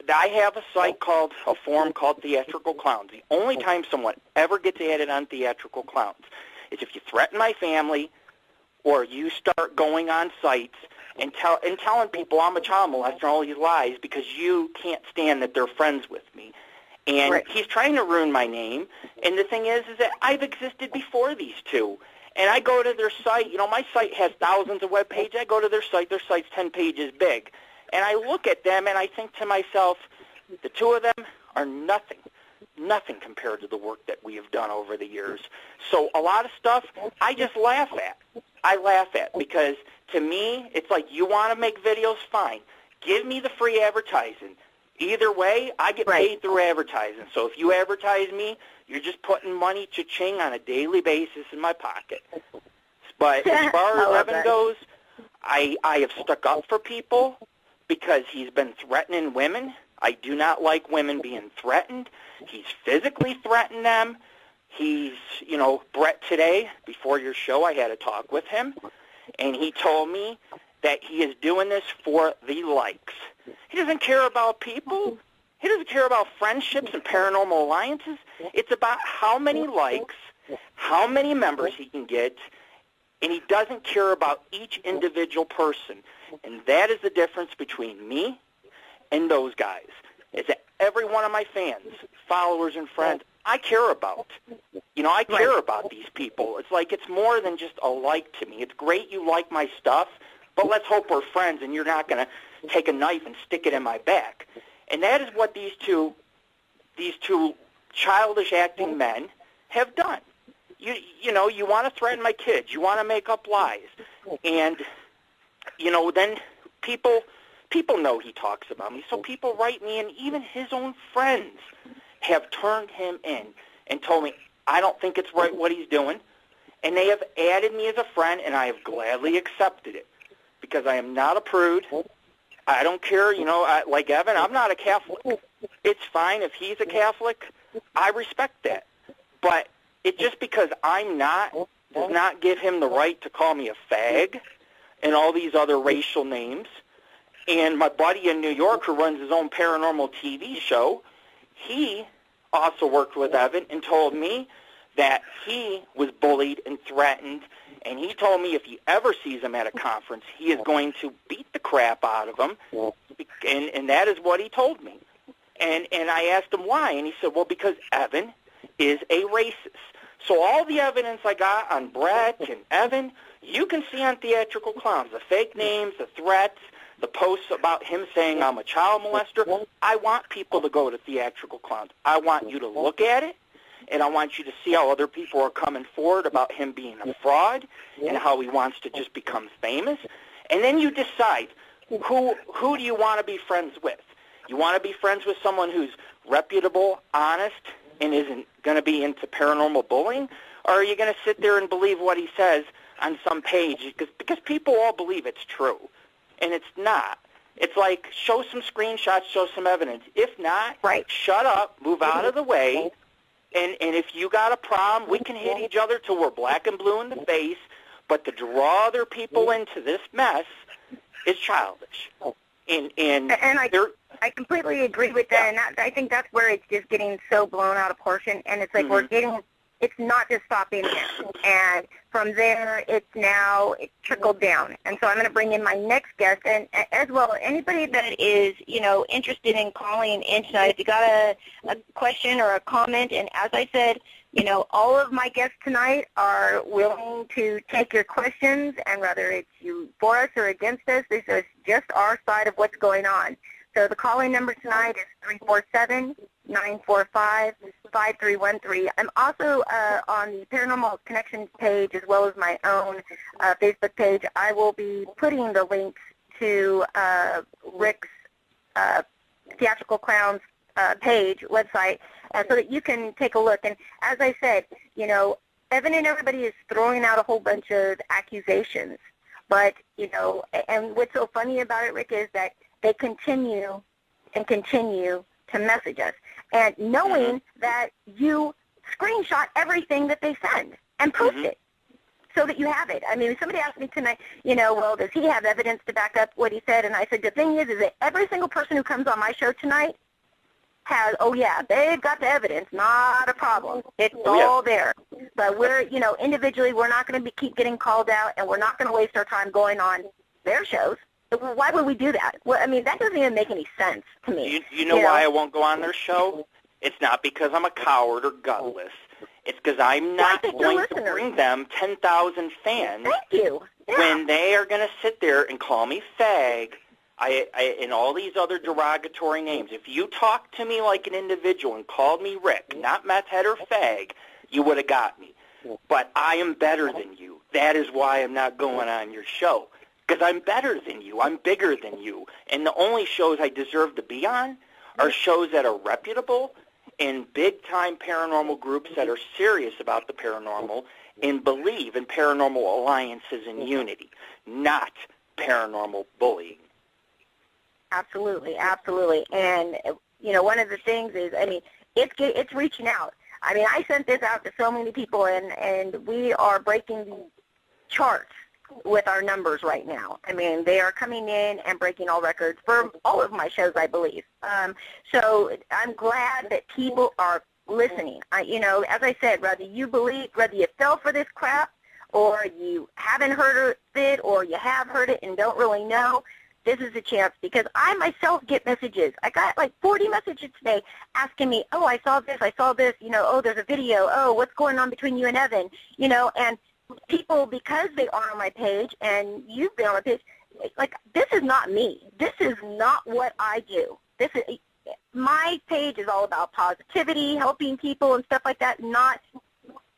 I have a forum called Theatrical Clowns. The only time someone ever gets added on Theatrical Clowns is if you threaten my family or you start going on sites and telling people I'm a child molester and all these lies because you can't stand that they're friends with me. And he's trying to ruin my name. And the thing is that I've existed before these two. And I go to their site. You know, my site has thousands of web pages. I go to their site. Their site's 10 pages big. And I look at them, and I think to myself, the two of them are nothing compared to the work that we have done over the years. So a lot of stuff I just laugh at. I laugh at because to me, it's like, you want to make videos, fine. Give me the free advertising. Either way, I get paid through advertising. So if you advertise me, you're just putting money cha-ching on a daily basis in my pocket. But as far as Evan goes, I have stuck up for people because he's been threatening women. I do not like women being threatened. He's physically threatened them. He's, you know, Brett today, before your show, I had a talk with him, and he told me that he is doing this for the likes. He doesn't care about people. He doesn't care about friendships and paranormal alliances. It's about how many likes, how many members he can get, and he doesn't care about each individual person. And that is the difference between me and those guys, is that every one of my fans, followers, and friends, I care about. You know, I care about these people. It's like, it's more than just a like to me. It's great you like my stuff, but let's hope we're friends and you're not going to take a knife and stick it in my back. And that is what these two childish acting men have done. You know, you want to threaten my kids. You want to make up lies. And, you know, then people know he talks about me, so people write me, and even his own friends have turned him in and told me, I don't think it's right what he's doing. And they have added me as a friend, and I have gladly accepted it because I am not a prude. I don't care, you know, like Evan, I'm not a Catholic. It's fine if he's a Catholic. I respect that. But it just because I'm not does not give him the right to call me a fag and all these other racial names. And my buddy in New York who runs his own paranormal TV show, he also worked with Evan and told me that he was bullied and threatened, and he told me if he ever sees him at a conference, he is going to beat the crap out of him, and that is what he told me. And I asked him why, and he said, well, because Evan is a racist. So all the evidence I got on Brett and Evan, you can see on Theatrical Clowns, the fake names, the threats, the posts about him saying I'm a child molester. I want people to go to Theatrical Clowns. I want you to look at it, and I want you to see how other people are coming forward about him being a fraud and how he wants to just become famous. And then you decide who do you want to be friends with. You want to be friends with someone who's reputable, honest, and isn't going to be into paranormal bullying? Or are you going to sit there and believe what he says on some page? Because people all believe it's true. And it's not. It's like, show some screenshots, show some evidence. If not, shut up, move out of the way, and if you got a problem, we can hit each other till we're black and blue in the face, but to draw other people into this mess is childish. And I completely agree with that, and I think that's where it's just getting so blown out of proportion, and it's like it's not just stopping there. And from there, it's trickled down. And so I'm going to bring in my next guest, and as well, anybody that is, you know, interested in calling in tonight, if you got a question or a comment, and as I said, you know, all of my guests tonight are willing to take your questions, and whether it's you for us or against us, this is just our side of what's going on. So the calling number tonight is 347-945-5313. I'm also on the Paranormal Connections page as well as my own Facebook page. I will be putting the links to Rick's Theatrical Clowns page, website, so that you can take a look. And as I said, you know, Evan and everybody is throwing out a whole bunch of accusations. But, you know, and what's so funny about it, Rick, is that they continue and continue to message us, and knowing that you screenshot everything that they send and post it so that you have it. I mean, somebody asked me tonight, you know, well, does he have evidence to back up what he said? And I said, the thing is that every single person who comes on my show tonight has, oh, yeah, they've got the evidence, not a problem. It's all there. But we're, you know, individually, we're not going to keep getting called out, and we're not going to waste our time going on their shows. Why would we do that? Well, I mean, that doesn't even make any sense to me. You know why I won't go on their show? It's not because I'm a coward or gutless. It's because I'm not going to bring them 10,000 fans when they are going to sit there and call me fag and all these other derogatory names. If you talked to me like an individual and called me Rick, not meth head or fag, you would have got me. But I am better than you. That is why I'm not going on your show, because I'm better than you. I'm bigger than you. And the only shows I deserve to be on are shows that are reputable and big-time paranormal groups that are serious about the paranormal and believe in paranormal alliances and unity, not paranormal bullying. Absolutely, absolutely. And, you know, one of the things is, I mean, it's reaching out. I mean, I sent this out to so many people, and we are breaking the charts with our numbers right now. I mean, they are coming in and breaking all records for all of my shows, I believe. So I'm glad that people are listening. You know, as I said, whether you fell for this crap or you haven't heard of it or you have heard it and don't really know, this is a chance, because I myself get messages. I got like 40 messages today asking me, oh, I saw this, you know, oh, there's a video, oh, what's going on between you and Evan, you know, and people, because they are on my page and you've been on my page, like, this is not me. This is not what I do. My page is all about positivity, helping people and stuff like that, not,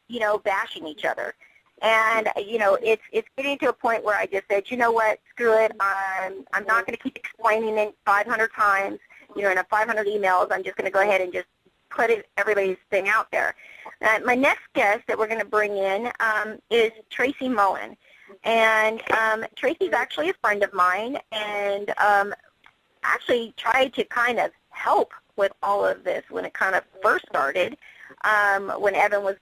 you know, bashing each other. And, you know, it's getting to a point where I just said, you know what, screw it. I'm not going to keep explaining it 500 times, you know, in 500 emails. I'm just going to go ahead and just put everybody's thing out there. My next guest that we're going to bring in is Tracy Muller. And Tracy's actually a friend of mine and actually tried to kind of help with all of this when it kind of first started, when Evan was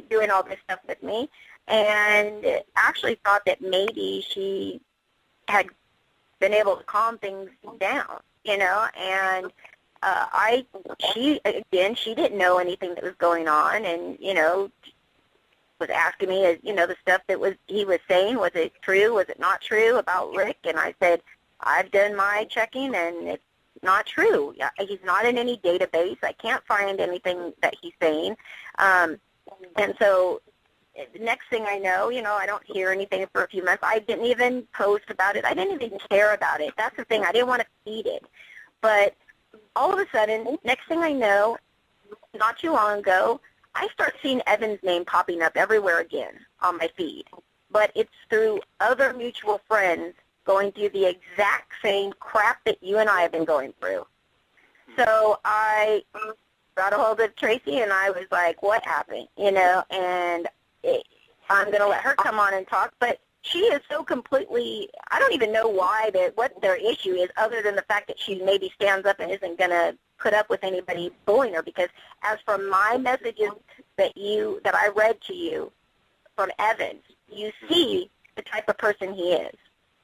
doing all this stuff with me. And actually thought that maybe she had been able to calm things down, you know, and she didn't know anything that was going on, and, you know, was asking me, you know, the stuff that he was saying, was it true, was it not true about Rick? And I said, I've done my checking, and it's not true. He's not in any database. I can't find anything that he's saying. And so the next thing I know, you know, I don't hear anything for a few months. I didn't even post about it. I didn't even care about it. That's the thing. I didn't want to feed it. But all of a sudden, next thing I know, not too long ago, I start seeing Evan's name popping up everywhere again on my feed. But it's through other mutual friends going through the exact same crap that you and I have been going through. So I got a hold of Tracy, and I was like, what happened? You know, and I'm going to let her come on and talk, but she is so completely, I don't even know what their issue is, other than the fact that she maybe stands up and isn't going to put up with anybody bullying her, because as from my messages that I read to you from Evan, you see the type of person he is.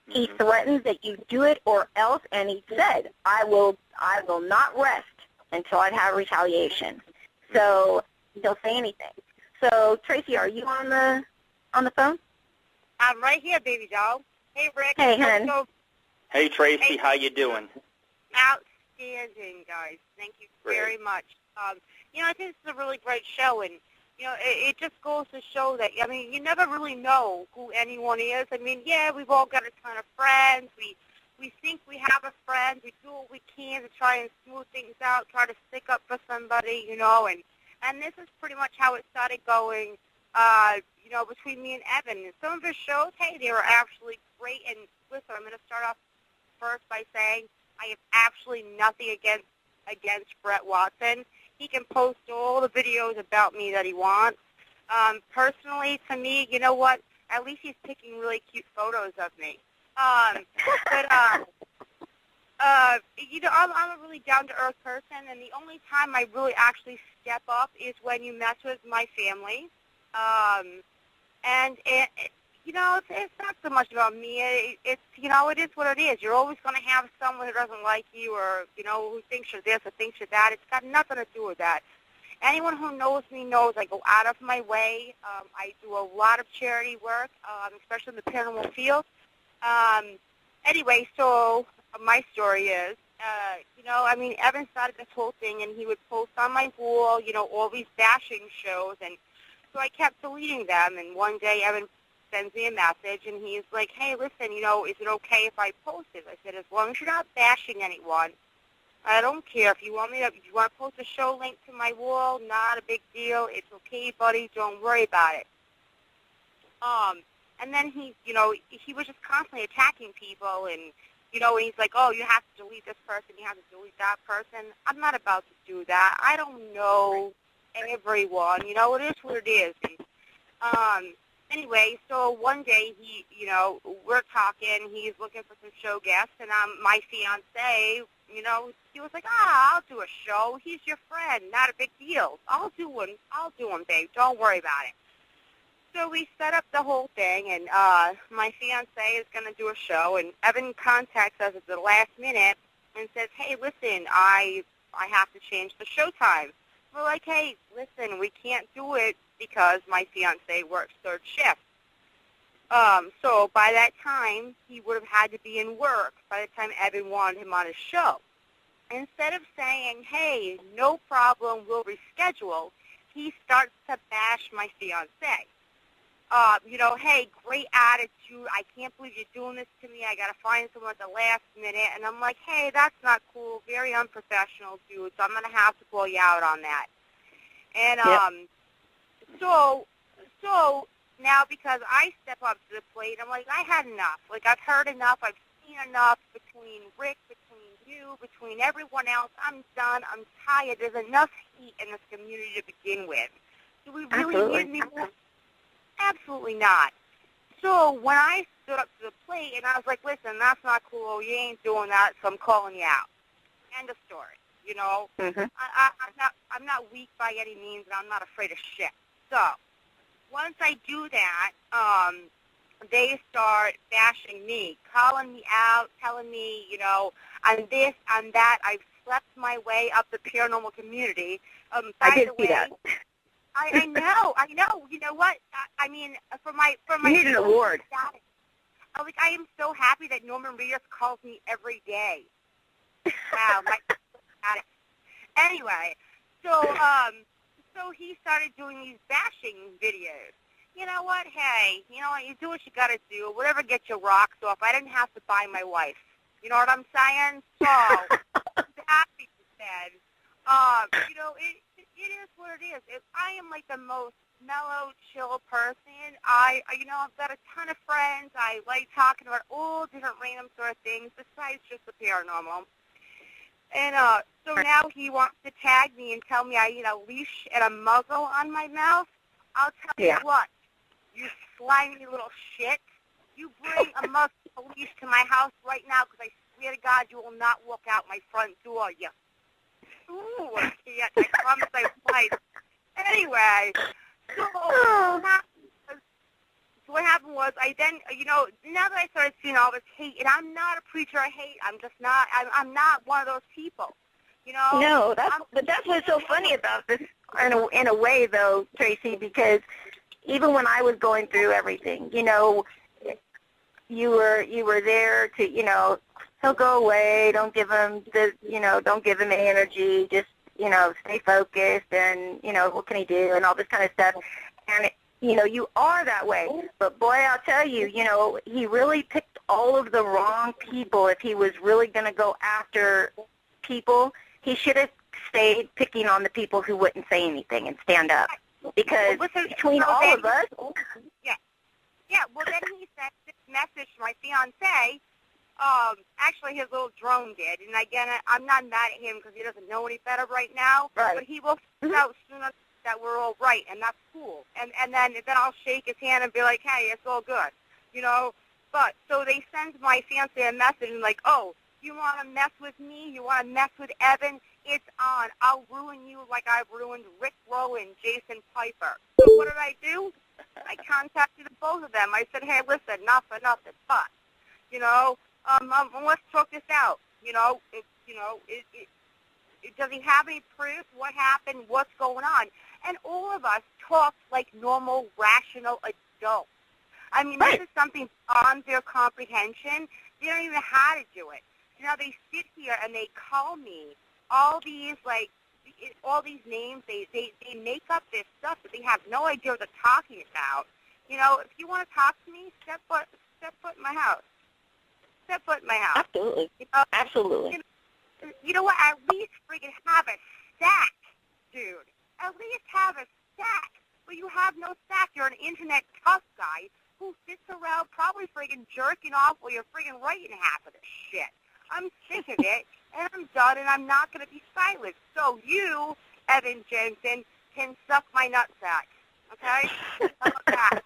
He threatens that you do it or else, and he said, I will not rest until I have retaliation. So he'll say anything. So, Tracy, are you on the phone? I'm right here, baby doll. Hey, Rick. Hey, hon. Hey, Tracy. How you doing? Outstanding, guys. Thank you very much. You know, I think this is a really great show, and, you know, it just goes to show that, I mean, you never really know who anyone is. I mean, yeah, we've all got a ton of friends. We think we have a friend. We do what we can to try and smooth things out, try to stick up for somebody, you know, and this is pretty much how it started going, you know, between me and Evan. And some of his shows, hey, they were actually great. And listen, I'm going to start off first by saying I have absolutely nothing against Brett Watson. He can post all the videos about me that he wants. Personally, to me, you know what? At least he's picking really cute photos of me. You know, I'm a really down-to-earth person, and the only time I really actually step up is when you mess with my family. And you know, it's not so much about me. It's, you know, it is what it is. You're always going to have someone who doesn't like you, or, you know, who thinks you're this or thinks you're that. It's got nothing to do with that. Anyone who knows me knows I go out of my way. I do a lot of charity work, especially in the paranormal field. Anyway, so my story is, you know, I mean, Evan started this whole thing, and he would post on my wall, you know, all these bashing shows, and, so I kept deleting them, and one day Evan sends me a message, and he's like, hey, listen, is it okay if I post it? I said, as long as you're not bashing anyone, I don't care. If you want to post a show link to my wall, not a big deal. It's okay, buddy. Don't worry about it. And then he was just constantly attacking people, and he's like, oh, you have to delete this person, you have to delete that person. I'm not about to do that. I don't know everyone. It is what it is. And, anyway, so one day we're talking. He's looking for some show guests, and my fiance, he was like, I'll do a show. He's your friend. Not a big deal. I'll do one, babe. Don't worry about it. So we set up the whole thing, and my fiance is going to do a show, and Evan contacts us at the last minute and says, hey, listen, I have to change the show time. We're like, hey, listen, we can't do it because my fiance works third shift. So by that time, he would have had to be in work by the time Evan wanted him on his show. Instead of saying, hey, no problem, we'll reschedule, he starts to bash my fiance. Hey, great attitude. I can't believe you're doing this to me. I got to find someone at the last minute. And I'm like, hey, that's not cool. Very unprofessional, dude. So I'm going to have to call you out on that. And so now because I step up to the plate, I'm like, I had enough. Like, I've heard enough. I've seen enough between Rick, between you, between everyone else. I'm done. I'm tired. There's enough heat in this community to begin with. Do we really need me more? Absolutely not. So when I stood up to the plate and I was like, listen, that's not cool. You ain't doing that, so I'm calling you out. End of story. Mm-hmm. I'm not weak by any means, and I'm not afraid of shit. So once I do that, they start bashing me, calling me out, telling me, I'm this, I'm that. I've slept my way up the paranormal community. I did see that. I know. You know what? I mean, for my you need an award. Status, I am so happy that Norman Rios calls me every day. Wow, my status. Anyway, so he started doing these bashing videos. You know what? Hey, you do what you got to do. Whatever gets your rocks off. I didn't have to buy my wife. You know what I'm saying? So that being said, it is what it is. I am like the most mellow, chill person. I've got a ton of friends. I like talking about all different random sort of things besides just the paranormal. And so now he wants to tag me and tell me I need a leash and a muzzle on my mouth. I'll tell you what, you slimy little shit. You bring a muzzle and a leash to my house right now because I swear to God you will not walk out my front door, you. Ooh, I can't. I promise I won't. Anyway, so what happened was I then, now that I started seeing all this hate, and I'm not a preacher of hate. I'm just not. I'm not one of those people. No, that's what's so funny about this in a way, though, Tracy, because even when I was going through everything, you were there to, he'll go away. Don't give him don't give him any energy. Just, stay focused and, what can he do and all this kind of stuff. And, you are that way. But, boy, I'll tell you, he really picked all of the wrong people. If he was really going to go after people, he should have stayed picking on the people who wouldn't say anything and stand up. Because between all of us. Yeah, well, then he sent this message to my fiancé. Actually, his little drone did. And again, I'm not mad at him because he doesn't know any better right now. Right. But he will find out soon enough that we're all right, and that's cool. And then I'll shake his hand and be like, hey, it's all good. But so they send my fiancé a message and like, oh, you want to mess with me? You want to mess with Evan? It's on. I'll ruin you like I've ruined Rick Rowe and Jason Piper. So what did I do? I contacted both of them. I said, hey, listen, not for nothing, but, let's talk this out. Does he have any proof? What happened? What's going on? And all of us talked like normal, rational adults. I mean, This is something beyond their comprehension. They don't even know how to do it. They sit here and they call me all these, all these names, they make up this stuff that they have no idea what they're talking about. You know, if you want to talk to me, step foot in my house. Step foot in my house. Absolutely. You know, Absolutely. You know what? At least friggin' have a stack, dude. At least have a stack. But you have no stack. You're an internet tough guy who sits around probably friggin' jerking off while you're friggin' writing half of the shit. I'm sick of it, and I'm done, and I'm not going to be silent. So you, Evan Jensen, can suck my nutsack. Okay? How about that?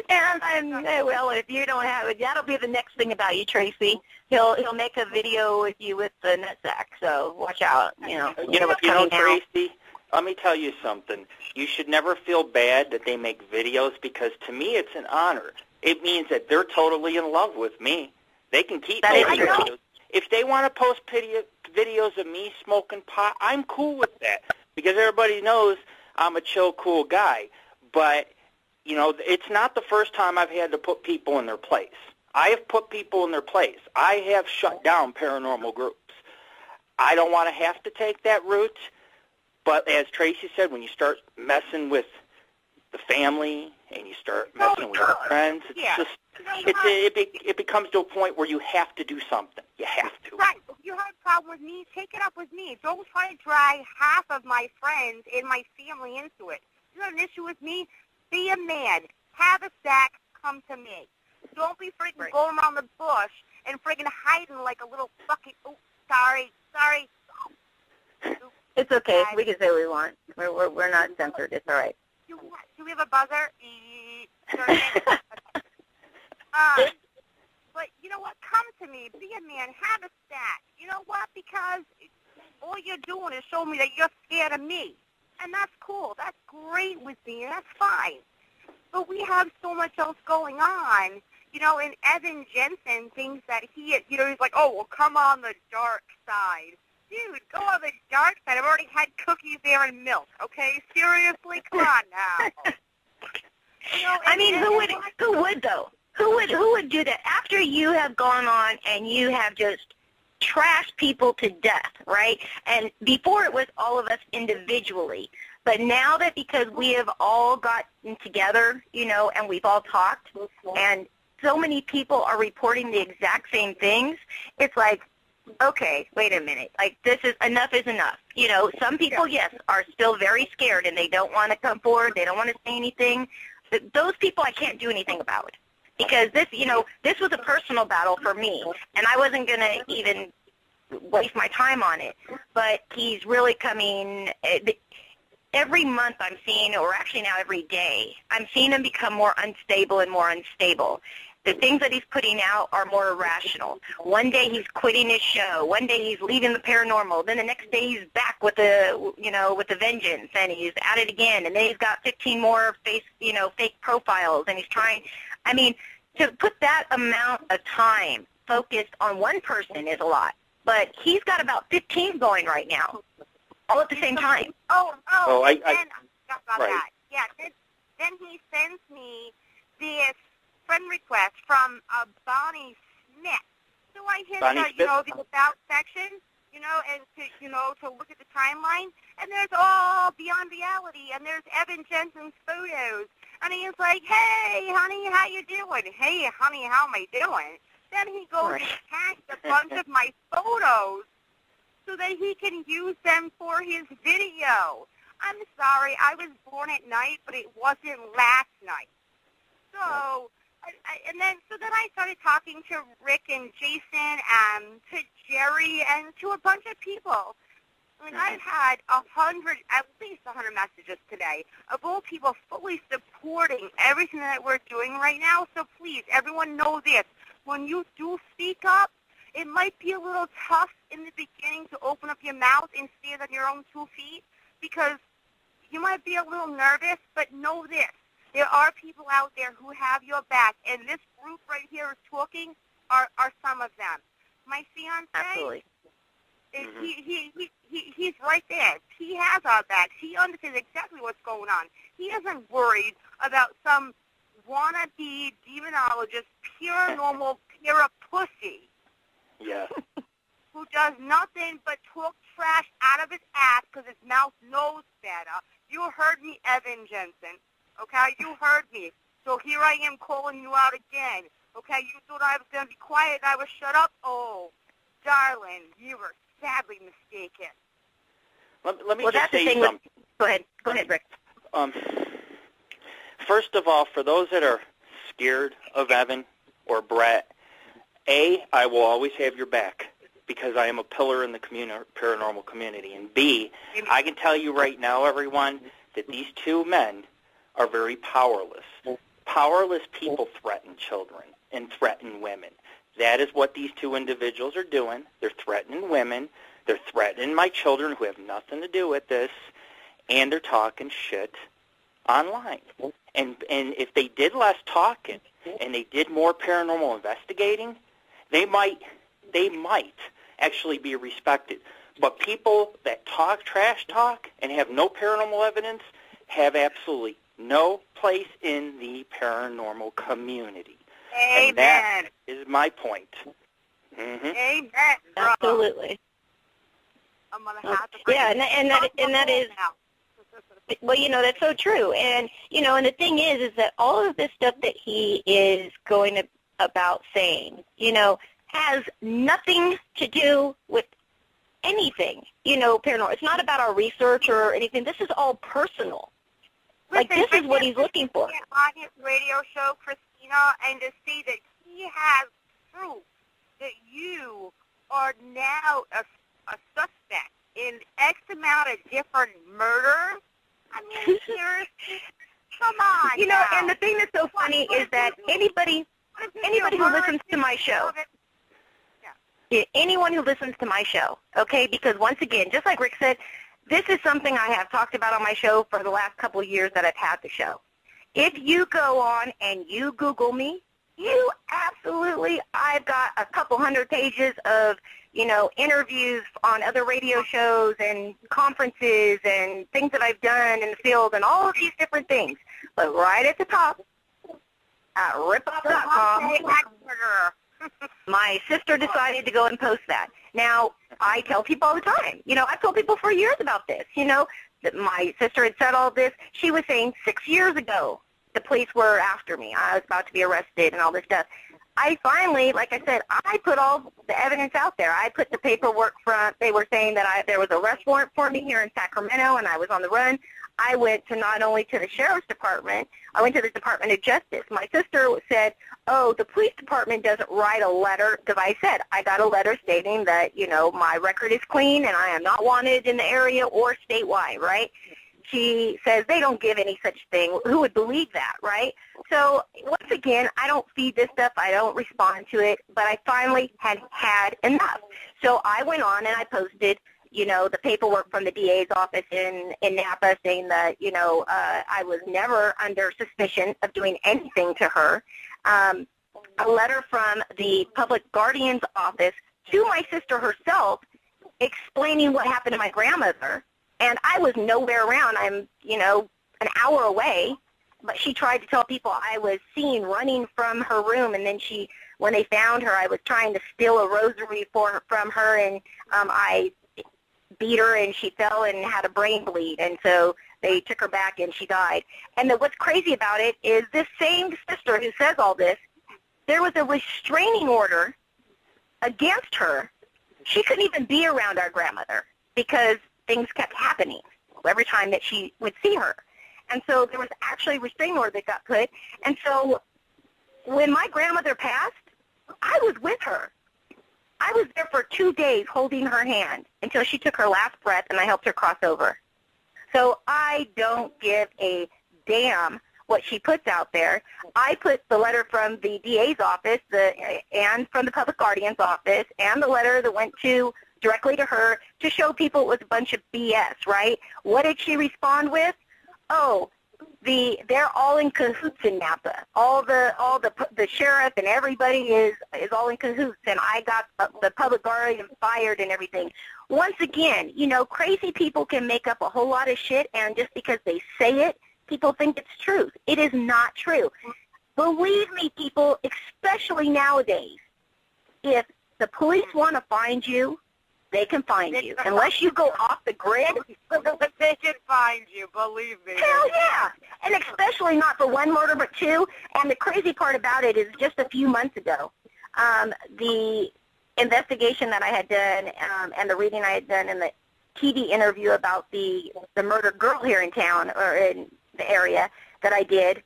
And well, if you don't have it, that'll be the next thing about you, Tracy. He'll make a video with you with the nutsack. So watch out. You know what's coming now. Tracy, let me tell you something. You should never feel bad that they make videos, because to me it's an honor. It means that they're totally in love with me. They can keep making videos. If they want to post videos of me smoking pot, I'm cool with that, because everybody knows I'm a chill, cool guy. But you know, it's not the first time I've had to put people in their place. I have put people in their place. I have shut down paranormal groups. I don't want to have to take that route, but as Tracy said, when you start messing with the family and you start messing with your friends, it becomes to a point where you have to do something. You have to. Right. If you have a problem with me, take it up with me. Don't try to drag half of my friends and my family into it. If you have an issue with me, be a man. Have a stack. Come to me. Don't be freaking going around the bush and freaking hiding like a little fucking. Oh, sorry. It's okay. We can say what we want. We're not censored. It's all right. Do we have a buzzer? But you know what? Come to me. Be a man. Have a stack. You know what? Because all you're doing is showing me that you're scared of me. And that's cool. That's great with me, and that's fine. But we have so much else going on. You know, and Evan Jensen thinks that he's like, oh, well, come on the dark side. Dude, go on the dark side. I've already had cookies there and milk, okay? Seriously? Come on now. You know, I mean, who would though? Who would do that after you have gone on and you have just trashed people to death, right? And before it was all of us individually. But now that because we have all gotten together, you know, and we've all talked, and so many people are reporting the exact same things, it's like, okay, wait a minute. Like, enough is enough. You know, some people, yes, are still very scared, and they don't want to come forward. They don't want to say anything. But those people I can't do anything about. Because this was a personal battle for me, and I wasn't going to even waste my time on it. But he's really coming. Every month I'm seeing, or actually now every day, I'm seeing him become more unstable and more unstable. The things that he's putting out are more irrational. One day he's quitting his show. One day he's leaving the paranormal. Then the next day he's back with the vengeance, and he's at it again. And then he's got 15 more fake profiles, and he's trying. I mean, to put that amount of time focused on one person is a lot. But he's got about 15 going right now, all at the same time. I forgot about that. Yeah, then he sends me this friend request from Bonnie Smith. So I hit the about section, and to look at the timeline, and there's all Beyond Reality, and there's Evan Jensen's photos, and he's like, hey, honey, how you doing? Hey, honey, how am I doing? Then he goes and tags a bunch of my photos so that he can use them for his video. I'm sorry, I was born at night, but it wasn't last night. So, then I started talking to Rick and Jason and to Jerry and to a bunch of people. I mean, I've had at least 100 messages today of all people fully supporting everything that we're doing right now. So please, everyone know this. When you do speak up, it might be a little tough in the beginning to open up your mouth and stand on your own 2 feet because you might be a little nervous, but know this. There are people out there who have your back, and this group right here is talking are some of them. My fiancé, absolutely. He's right there. He has our back. He understands exactly what's going on. He isn't worried about some wannabe demonologist, paranormal, pussy. Yeah. Who does nothing but talk trash out of his ass because his mouth knows better. You heard me, Evan Jensen. Okay, you heard me. So here I am calling you out again. Okay, you thought I was going to be quiet and I was shut up? Oh, darling, you were sadly mistaken. Let me just say something. Go ahead, Rick. First of all, for those that are scared of Evan or Brett, A, I will always have your back because I am a pillar in the paranormal community. And B, I can tell you right now, everyone, that these two men are very powerless. Powerless people threaten children and threaten women. That is what these two individuals are doing. They're threatening women. They're threatening my children who have nothing to do with this, and they're talking shit online. And if they did less talking and they did more paranormal investigating, they might actually be respected. But people that talk trash talk and have no paranormal evidence have absolutely no place in the paranormal community. Amen. And that is my point. Mm-hmm. Amen, brother. Absolutely. I'm gonna have to and that is, well, that's so true. And, and the thing is that all of this stuff that he is going about saying, has nothing to do with anything, paranormal. It's not about our research or anything. This is all personal. Like, this is what he's looking for. On his radio show, Christina, and to see that he has proof that you are now a suspect in X amount of different murders. I mean, seriously, come on. And the thing that's so funny is that anybody who listens to my show, anyone who listens to my show, okay, because once again, just like Rick said, this is something I have talked about on my show for the last couple of years that I've had the show. If you go on and you Google me, I've got a couple hundred pages of, interviews on other radio shows and conferences and things that I've done in the field and all of these different things. But right at the top, at ripoff.com, my sister decided to go and post that. Now, I tell people all the time, I've told people for years about this, that my sister had said all this. She was saying 6 years ago the police were after me. I was about to be arrested and all this stuff. I finally, like I said, I put all the evidence out there. I put the paperwork they were saying that there was an arrest warrant for me here in Sacramento and I was on the run. I went to not only to the Sheriff's Department, I went to the Department of Justice. My sister said, the police department doesn't write a letter, because I said, I got a letter stating that, my record is clean and I am not wanted in the area or statewide, right? She says they don't give any such thing. Who would believe that, right? So, once again, I don't feed this stuff. I don't respond to it, but I finally had enough. So I went on and I posted, the paperwork from the DA's office in Napa saying that, I was never under suspicion of doing anything to her. A letter from the public guardian's office to my sister herself explaining what happened to my grandmother. And I was nowhere around. I'm, an hour away. But she tried to tell people I was seen running from her room. And then when they found her, I was trying to steal a rosary from her. And I beat her and she fell and had a brain bleed. And so they took her back and she died. And what's crazy about it is this same sister who says all this, there was a restraining order against her. She couldn't even be around our grandmother because things kept happening every time that she would see her. And so there was actually a restraining order that got put. And so when my grandmother passed, I was with her. I was there for 2 days holding her hand until she took her last breath and I helped her cross over. So I don't give a damn what she puts out there. I put the letter from the DA's office and from the public guardian's office and the letter that went directly to her to show people it was a bunch of BS, right? What did she respond with? They're all in cahoots in Napa. All the sheriff and everybody is all in cahoots, and I got the public guardian fired and everything. Once again, crazy people can make up a whole lot of shit, and just because they say it, people think it's truth. It is not true. Believe me, people, especially nowadays, if the police want to find you, they can find you. Unless you go off the grid, they can find you, believe me. Hell yeah. And especially not for one murder, but two. And the crazy part about it is just a few months ago, the investigation that I had done and the reading I had done and the TV interview about the murdered girl here in town or in the area that I did,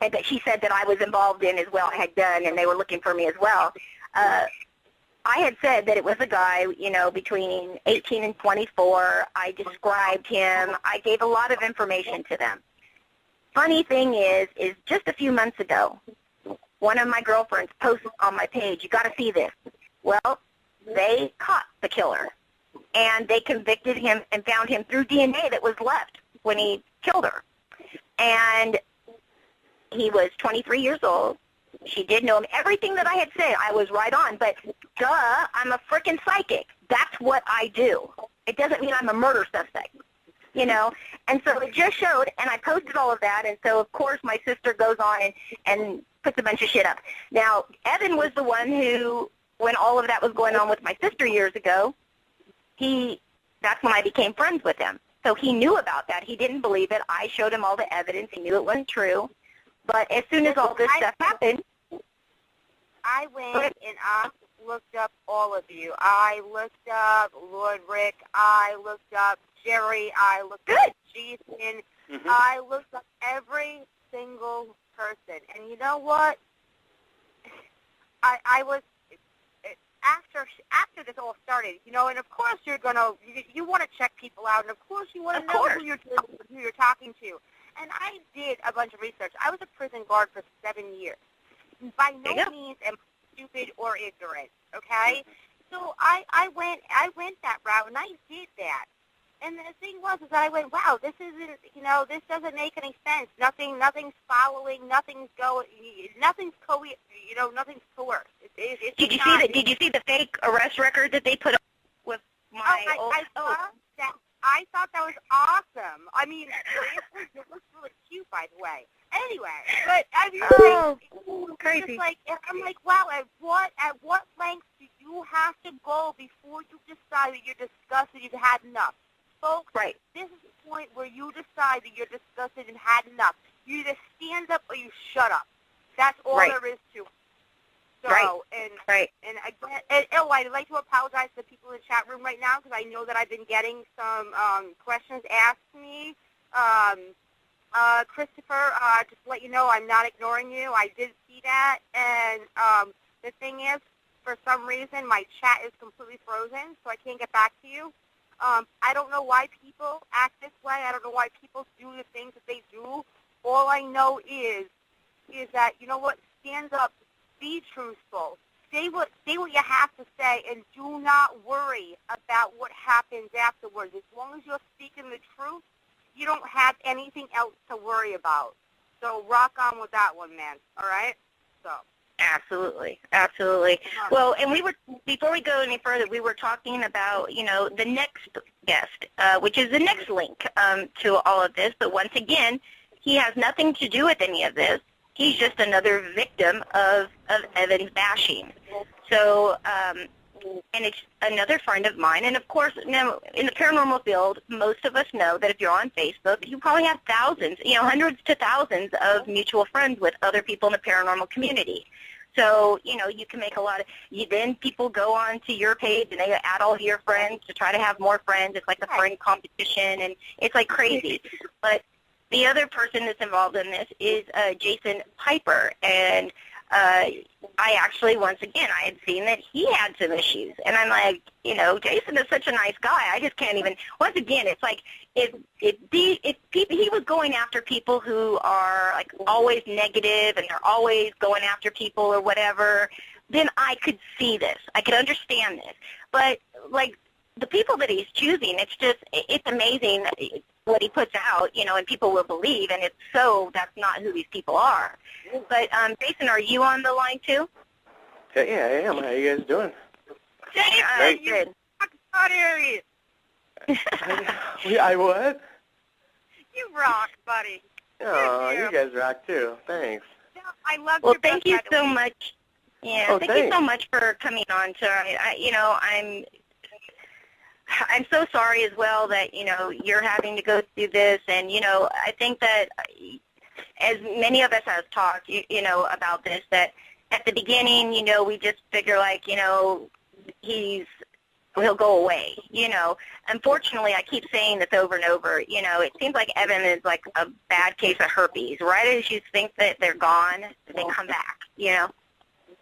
and that she said that I was involved in as well, I had done, and they were looking for me as well. I had said that it was a guy, you know, between 18 and 24. I described him. I gave a lot of information to them. Funny thing is just a few months ago, one of my girlfriends posted on my page, "You got to see this." Well, they caught the killer, and they convicted him and found him through DNA that was left when he killed her. And he was 23 years old. She did know him. Everything that I had said, I was right on. But, duh, I'm a freaking psychic. That's what I do. It doesn't mean I'm a murder suspect, you know. And so it just showed, and I posted all of that. And so, of course, my sister goes on and puts a bunch of shit up. Now, Evan was the one who, when all of that was going on with my sister years ago, that's when I became friends with him. So he knew about that. He didn't believe it. I showed him all the evidence. He knew it wasn't true. But as soon as all this stuff happened, I went and I looked up all of you. I looked up Lord Rick. I looked up Jerry. I looked up Jensen. I looked up every single person. And you know what? I was, after this all started, you know, and of course you want to check people out, and of course you want to know who you're talking to. And I did a bunch of research. I was a prison guard for 7 years. By no means am I stupid or ignorant, okay? So I went that route, and I did that. And the thing was is that I went, wow, this isn't, you know, this doesn't make any sense. Nothing's following, nothing's going, nothing's coerced. Did you see the fake arrest record that they put up with my I saw that. I thought that was awesome. I mean, it looks really cute, by the way. Anyway, but I mean, crazy. I'm like, wow. At what length do you have to go before you decide that you're disgusted, you've had enough, folks? Right. This is the point where you decide that you're disgusted and had enough. You either stand up or you shut up. That's all there is to it. So, and again, I'd like to apologize to the people in the chat room right now because I know that I've been getting some questions asked to me. Christopher, just to let you know, I'm not ignoring you. I did see that, and the thing is, for some reason, my chat is completely frozen, so I can't get back to you. I don't know why people act this way. I don't know why people do the things that they do. All I know is that, you know what, stand up. Be truthful. Say what you have to say, and do not worry about what happens afterwards. As long as you're speaking the truth, you don't have anything else to worry about. So rock on with that one, man. All right? So. Absolutely. Well, and before we go any further, we were talking about, you know, the next guest, which is the next link to all of this. But once again, he has nothing to do with any of this. He's just another victim of Evan's bashing. So, and it's another friend of mine. And, of course, now in the paranormal field, most of us know that if you're on Facebook, you probably have thousands, you know, hundreds to thousands of mutual friends with other people in the paranormal community. So, you know, you can make a lot of, then people go on to your page and they add all of your friends to try to have more friends. It's like a friend competition, and it's like crazy. But the other person that's involved in this is Jason Piper, and I actually, once again, I had seen that he had some issues, and I'm like, you know, Jason is such a nice guy. I just can't even. Once again, it's like if he was going after people who are like always negative and they're always going after people or whatever, then I could see this. I could understand this, but like the people that he's choosing, it's amazing what he puts out, you know, and people will believe, and it's so that's not who these people are. But, Jason, are you on the line, too? Yeah, I am. How you guys doing? Good. I what? You rock, buddy. Oh, you guys rock, too. Thanks. I love well, your thank you so much. Yeah, thank you so much for coming on, sir. I'm so sorry as well that, you're having to go through this. And, I think that as many of us have talked, about this, that at the beginning, we just figure like, he'll go away, Unfortunately, I keep saying this over and over, it seems like Evan is like a bad case of herpes. Right as you think that they're gone, they come back,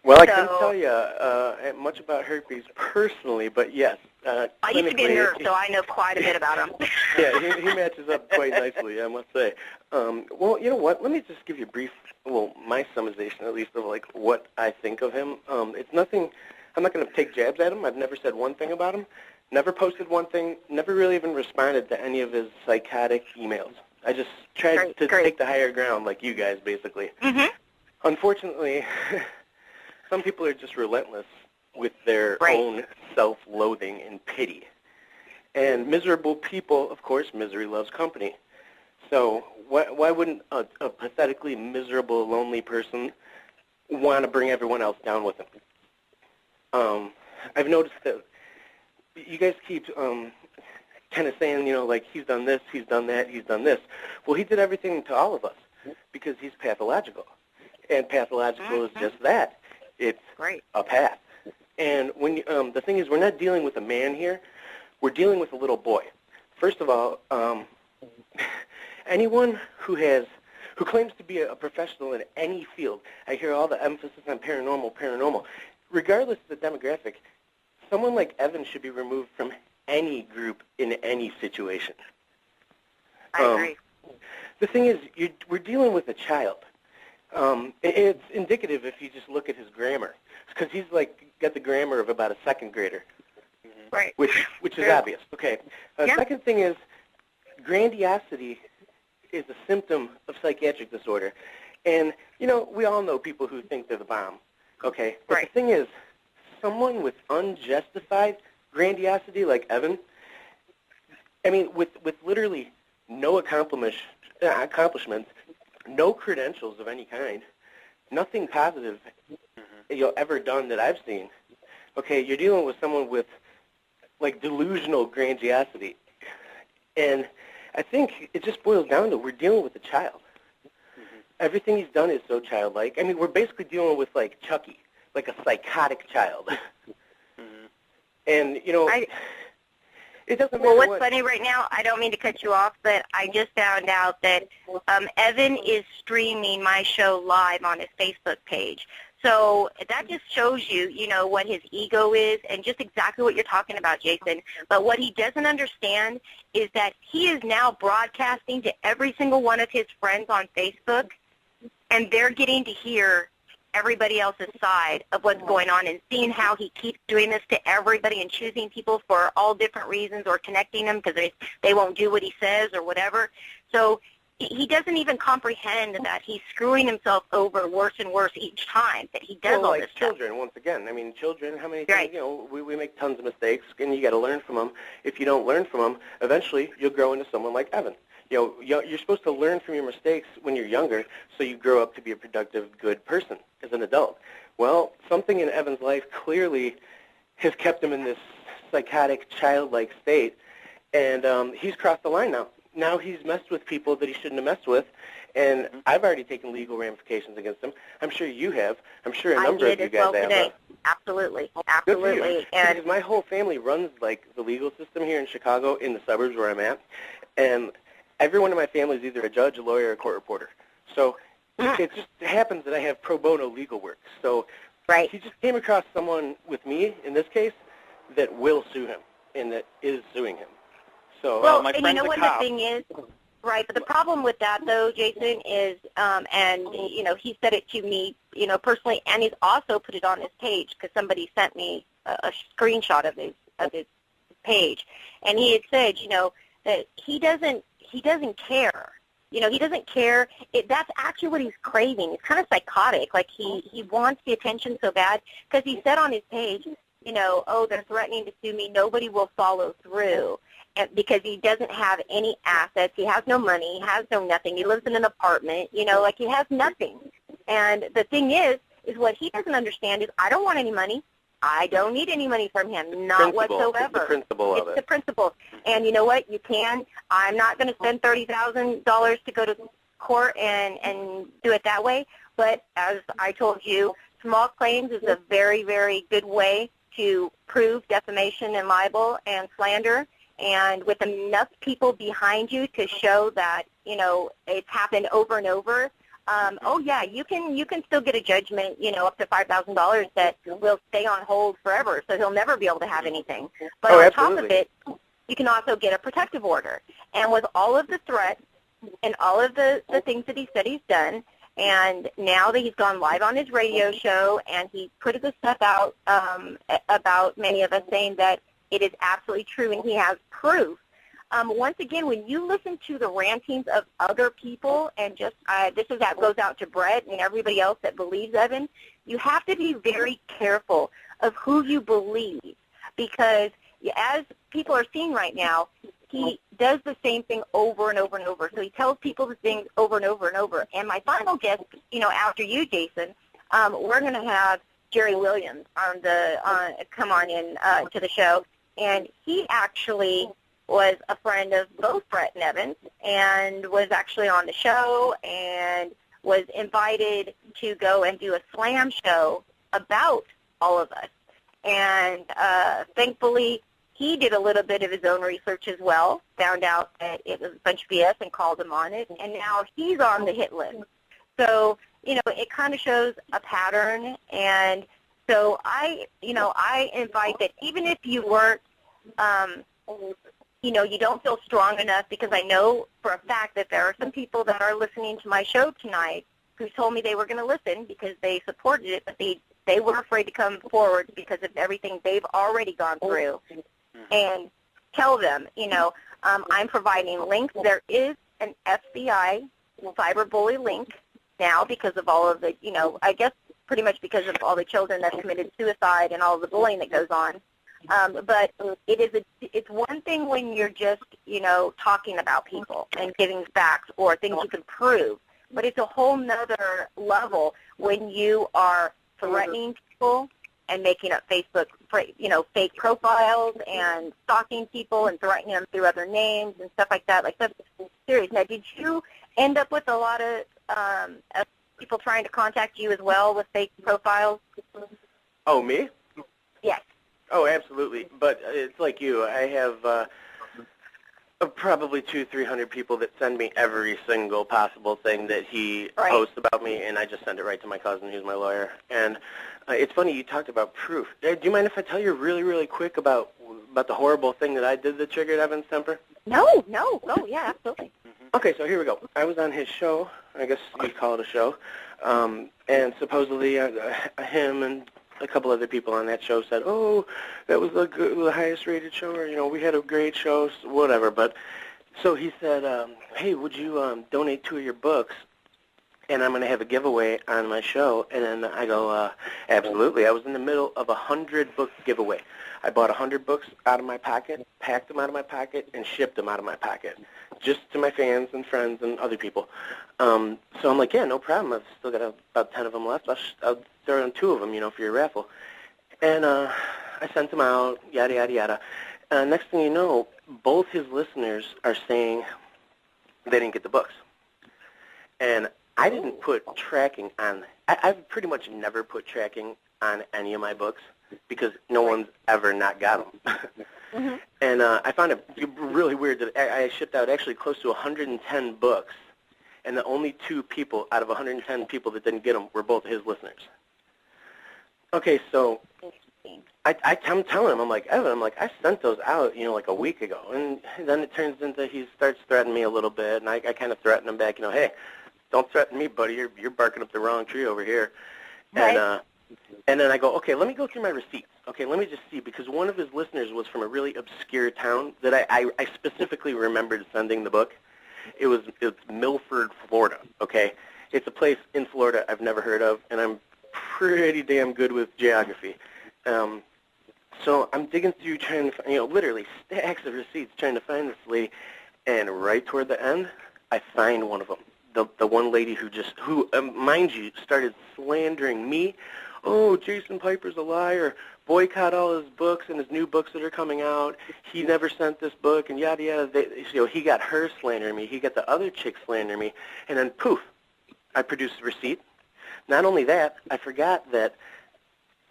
Well, I can't tell you much about herpes personally, but yes. I used to be a nurse, so I know quite a bit about him. Yeah, he matches up quite nicely, I must say. Well, you know what? Let me just give you a brief, my summarization at least of like what I think of him. It's nothing. I'm not going to take jabs at him. I've never said one thing about him. Never posted one thing. Never really even responded to any of his psychotic emails. I just tried to take the higher ground, like you guys, basically. Mm-hmm. Unfortunately, some people are just relentless with their own self-loathing and pity. And miserable people, of course, misery loves company. So why wouldn't a pathetically miserable, lonely person want to bring everyone else down with him? I've noticed that you guys keep kind of saying, like he's done this, he's done that, he's done this. Well, he did everything to all of us because he's pathological. And pathological is just that. It's a path. And when the thing is, we're not dealing with a man here. We're dealing with a little boy. First of all, anyone who claims to be a professional in any field, I hear all the emphasis on paranormal. Regardless of the demographic, someone like Evan should be removed from any group in any situation. I agree. The thing is, we're dealing with a child. It's indicative if you just look at his grammar, because he's like got the grammar of about a second grader, right? Which is obvious. Okay. Second thing is, grandiosity is a symptom of psychiatric disorder, and we all know people who think they're the bomb. Okay. But the thing is, someone with unjustified grandiosity like Evan, with literally no accomplishments, no credentials of any kind, nothing positive ever done that I've seen. Okay, you're dealing with someone with like delusional grandiosity, and I think it just boils down to we're dealing with a child. Everything he's done is so childlike. We're basically dealing with like Chucky, like a psychotic child. And it doesn't matter. Well, what's funny right now, I don't mean to cut you off, but I just found out that Evan is streaming my show live on his Facebook page. So that just shows you, what his ego is and just exactly what you're talking about, Jason. But what he doesn't understand is that he is now broadcasting to every single one of his friends on Facebook, and they're getting to hear everybody else's side of what's going on and seeing how he keeps doing this to everybody and choosing people for all different reasons or connecting them because they won't do what he says or whatever. So he doesn't even comprehend that he's screwing himself over worse and worse each time that he does all this stuff. Children, once again. Children, how many things, we make tons of mistakes, and you got to learn from them. If you don't learn from them, eventually you'll grow into someone like Evan. You're supposed to learn from your mistakes when you're younger so you grow up to be a productive, good person as an adult. Well, something in Evan's life clearly has kept him in this psychotic, childlike state, and he's crossed the line now. Now he's messed with people that he shouldn't have messed with, and I've already taken legal ramifications against him. I'm sure you have. I'm sure a number of you guys have. Today. Absolutely. And because my whole family runs like the legal system here in Chicago in the suburbs where I'm at, and everyone in my family is either a judge, a lawyer, or a court reporter. So it just happens that I have pro bono legal work. So he just came across someone with me, in this case, that will sue him and that is suing him. So, my friend's a cop. The thing is, but the problem with that, though, Jason, is, and, he said it to me, personally, and he's also put it on his page because somebody sent me a screenshot of his page, and he had said, that he doesn't care. He doesn't care. That's actually what he's craving. It's kind of psychotic. Like he wants the attention so bad because he said on his page, they're threatening to sue me. Nobody will follow through because he doesn't have any assets. He has no money. He has no nothing. He lives in an apartment. Like he has nothing. And the thing is what he doesn't understand is I don't want any money. I don't need any money from him, not whatsoever. It's the principle of it. It's the principle. And you know what? You can. I'm not going to spend $30,000 to go to court and do it that way. But as I told you, small claims is a very, very good way to prove defamation and libel and slander. And with enough people behind you to show that, you know, it's happened over and over, oh yeah, you can still get a judgment, you know, up to $5,000 that will stay on hold forever, so he'll never be able to have anything. But on top of it, you can also get a protective order. And with all of the threats and all of the things that he said he's done, and now that he's gone live on his radio show and he put the stuff out about many of us saying that it is absolutely true and he has proof. Once again, when you listen to the rantings of other people, and just that goes out to Brett and everybody else that believes Evan, you have to be very careful of who you believe, because as people are seeing right now, he does the same thing over and over and over. So he tells people the things over and over and over. And my final guest, you know, after you, Jason, we're going to have Jerry Williams come on in to the show, and he actually was a friend of both Brett and Evan, and was actually on the show and was invited to go and do a slam show about all of us. And thankfully, he did a little bit of his own research as well, found out that it was a bunch of BS and called him on it, and now he's on the hit list. So, you know, it kind of shows a pattern. And so I invite that even if you weren't, you know, you don't feel strong enough, because I know for a fact that there are some people that are listening to my show tonight who told me they were going to listen because they supported it, but they were afraid to come forward because of everything they've already gone through. And tell them, you know, I'm providing links. There is an FBI cyberbully link now because of all of the, you know, I guess pretty much because of all the children that committed suicide and all the bullying that goes on. But it's one thing when you're just, you know, talking about people and giving facts or things you can prove, but it's a whole nother level when you are threatening people and making up Facebook, you know, fake profiles and stalking people and threatening them through other names and stuff like that. Like, that's serious. Now, did you end up with a lot of people trying to contact you as well with fake profiles? Oh, me? Yes. Oh, absolutely. But it's like you. I have probably 200-300 people that send me every single possible thing that he posts about me, and I just send it right to my cousin, who's my lawyer. And it's funny, you talked about proof. Do you mind if I tell you really, really quick about the horrible thing that I did that triggered Evan's temper? No. Oh, yeah, absolutely. Okay, so here we go. I was on his show. I guess you'd call it a show. And supposedly him and a couple other people on that show said, oh, that was the highest rated show, or, you know, we had a great show, whatever. But so he said, hey, would you donate 2 of your books, and I'm going to have a giveaway on my show. And then I go, absolutely. I was in the middle of a 100-book giveaway. I bought 100 books out of my pocket, packed them out of my pocket, and shipped them out of my pocket, just to my fans and friends and other people. So I'm like, yeah, no problem. I've still got about 10 of them left. I'll throw in 2 of them, you know, for your raffle. And I sent them out, yada, yada, yada. Next thing you know, both his listeners are saying they didn't get the books. And I didn't put tracking on. I've pretty much never put tracking on any of my books because no one's ever not got them. Mm-hmm. And I found it really weird that I shipped out actually close to 110 books, and the only 2 people out of 110 people that didn't get them were both his listeners. Okay, so I'm telling him, I'm like, Evan, I sent those out, you know, like a week ago. And then it turns into he starts threatening me a little bit, and I kind of threaten him back, you know, hey, don't threaten me, buddy. You're barking up the wrong tree over here. Right. And then I go, okay, let me go through my receipts. Okay, let me just see, because one of his listeners was from a really obscure town that I specifically remembered sending the book. It's Milford, Florida, okay? It's a place in Florida I've never heard of, and I'm pretty damn good with geography. So I'm digging through trying to find, you know, literally stacks of receipts trying to find this lady, and right toward the end, I find one of them. The one lady who mind you, started slandering me oh, Jason Piper's a liar, boycott all his books and his new books that are coming out, he never sent this book, and yada, yada. He got her slandering me, he got the other chick slandering me, and then poof, I produced a receipt. Not only that, I forgot that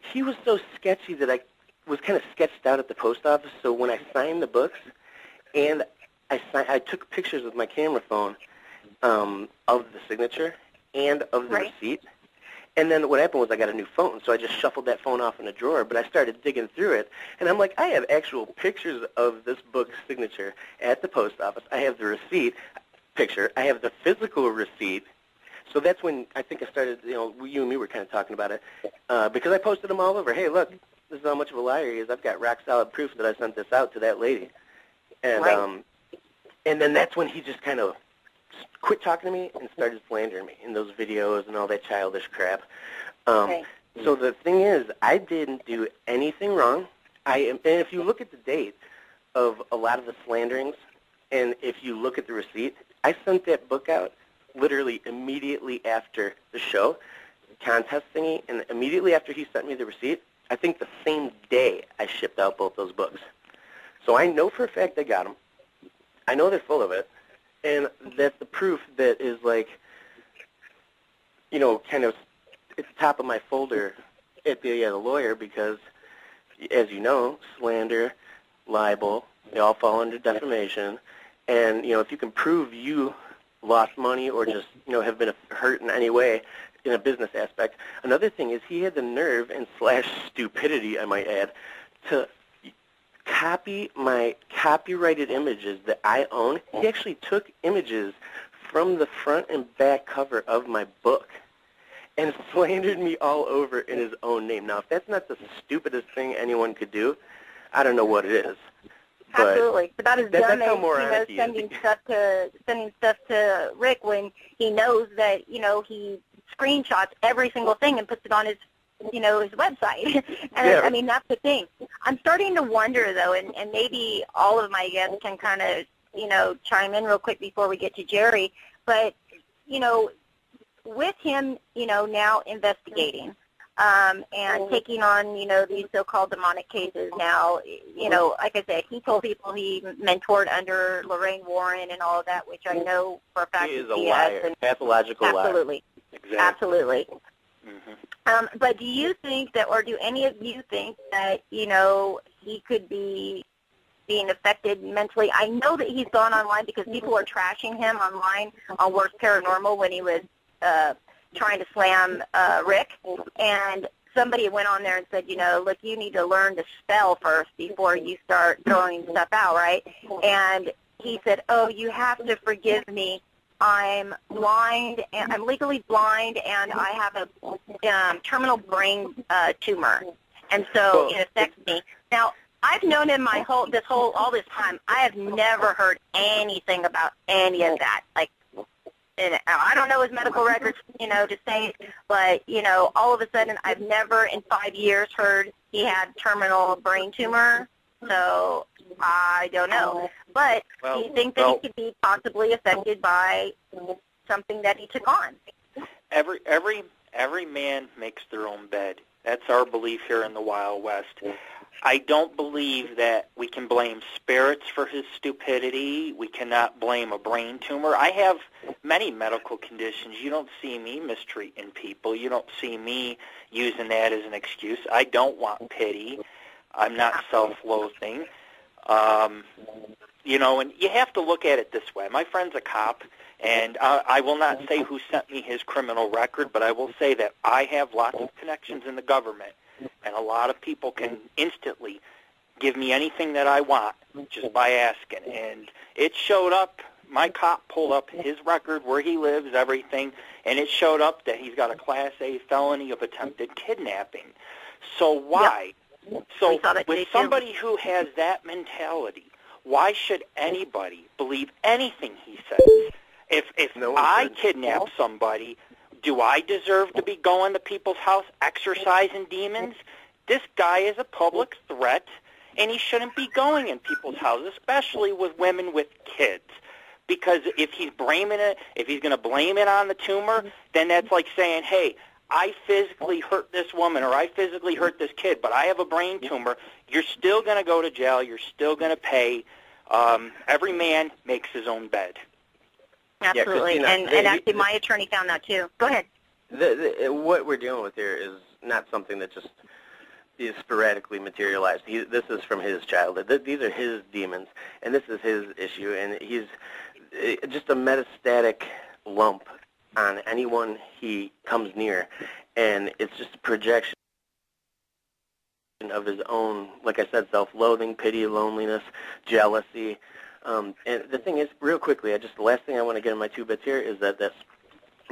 he was so sketchy that I was kind of sketched out at the post office, so when I signed the books, and I took pictures with my camera phone of the signature and of the receipt. And then what happened was I got a new phone, so I just shuffled that phone off in a drawer, but I started digging through it, and I'm like, I have actual pictures of this book's signature at the post office. I have the receipt picture. I have the physical receipt. So that's when I think I started, you and me were kind of talking about it, because I posted them all over. Hey, look, this is how much of a liar he is. I've got rock-solid proof that I sent this out to that lady. And and then that's when he just kind of quit talking to me and started slandering me in those videos and all that childish crap. So the thing is, I didn't do anything wrong. And if you look at the date of a lot of the slanderings, and if you look at the receipt, I sent that book out literally immediately after the show, contest thingy, and immediately after he sent me the receipt, I think the same day I shipped out both those books. So I know for a fact I got them. I know they're full of it. And that's the proof that is like, kind of at the top of my folder at the lawyer because, as you know, slander, libel, they all fall under defamation. And, if you can prove you lost money or just, have been hurt in any way in a business aspect. Another thing is he had the nerve and / stupidity, I might add, to copy my copyrighted images that I own. He actually took images from the front and back cover of my book and slandered me all over in his own name. Now, if that's not the stupidest thing anyone could do, I don't know what it is. Absolutely. But that is dumb as, sending stuff to Rick when he knows that, he screenshots every single thing and puts it on his his website. And I mean, that's the thing. I'm starting to wonder, though, and maybe all of my guests can kind of, chime in real quick before we get to Jerry, but, with him, now investigating and taking on, these so-called demonic cases now, like I said, he told people he mentored under Lorraine Warren and all of that, which I know for a fact he is a liar, pathological liar. Absolutely. Exactly. Absolutely. Mm-hmm. But do you think that, or do any of you think that, he could be being affected mentally? I know that he's gone online because people are trashing him online on Worst Paranormal when he was trying to slam Rick. And somebody went on there and said, look, you need to learn to spell first before you start throwing stuff out, right? And he said, oh, you have to forgive me. I'm blind, and I'm legally blind, and I have a terminal brain tumor, and so it affects me. Now, I've known him all this time. I have never heard anything about any of that. Like, and I don't know his medical records, to say, but all of a sudden, I've never in 5 years heard he had terminal brain tumor. So I don't know. But do you think that he could be possibly affected by something that he took on? Every man makes their own bed. That's our belief here in the Wild West. I don't believe that we can blame spirits for his stupidity. We cannot blame a brain tumor. I have many medical conditions. You don't see me mistreating people. You don't see me using that as an excuse. I don't want pity. I'm not self-loathing. And you have to look at it this way. My friend's a cop, and I will not say who sent me his criminal record, but I will say that I have lots of connections in the government, and a lot of people can instantly give me anything that I want just by asking. And it showed up. My cop pulled up his record, where he lives, everything, and it showed up that he's got a Class A felony of attempted kidnapping. So why? Yep. So with somebody who has that mentality, why should anybody believe anything he says? If I kidnap somebody, do I deserve to be going to people's house exorcising demons? This guy is a public threat, and he shouldn't be going in people's houses, especially with women with kids. Because if he's going to blame it on the tumor, then that's like saying, hey, I physically hurt this woman or I physically hurt this kid, but I have a brain tumor, you're still going to go to jail. You're still going to pay. Every man makes his own bed. Absolutely. Yeah, Christina, and actually my attorney found that too. Go ahead. What we're dealing with here is not something that just is sporadically materialized. This is from his childhood. These are his demons, and this is his issue, and he's just a metastatic lump on anyone he comes near, and it's just a projection of his own, like I said, self-loathing, pity, loneliness, jealousy. And the thing is, real quickly, the last thing I want to get in my 2 bits here is that the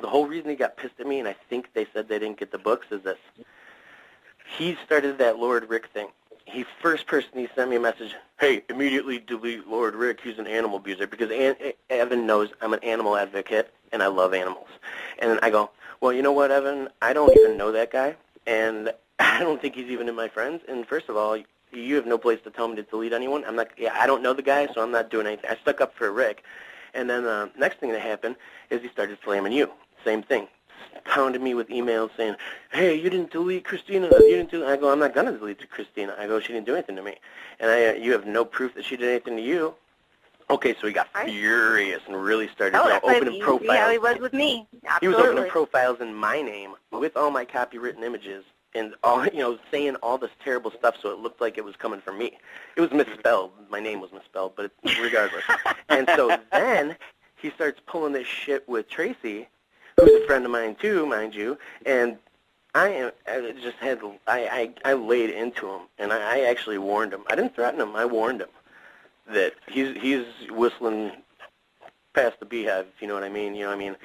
whole reason he got pissed at me, and I think they said they didn't get the books, is this. He started that Lord Rick thing. First person he sent me a message, hey, immediately delete Lord Rick, he's an animal abuser, because Evan knows I'm an animal advocate, and I love animals. And I go, well, you know what, Evan, I don't even know that guy, and I don't think he's even in my friends, and first of all, you have no place to tell me to delete anyone. I don't know the guy, so I'm not doing anything. I stuck up for Rick, and then the next thing that happened is he started slamming you. Same thing. Pounded me with emails saying, hey, you didn't delete Christina. I go, I'm not going to delete Christina. I go, she didn't do anything to me. And you have no proof that she did anything to you. Okay, so he got furious and really started opening profiles. Yeah, he was with me. Absolutely. He was opening profiles in my name with all my copywritten images and all, saying all this terrible stuff so it looked like it was coming from me. It was misspelled. My name was misspelled, but regardless. And so then he starts pulling this shit with Tracy, who's a friend of mine too, mind you, and I laid into him, and I actually warned him. I didn't threaten him. I warned him that he's whistling past the beehive, if you know what I mean.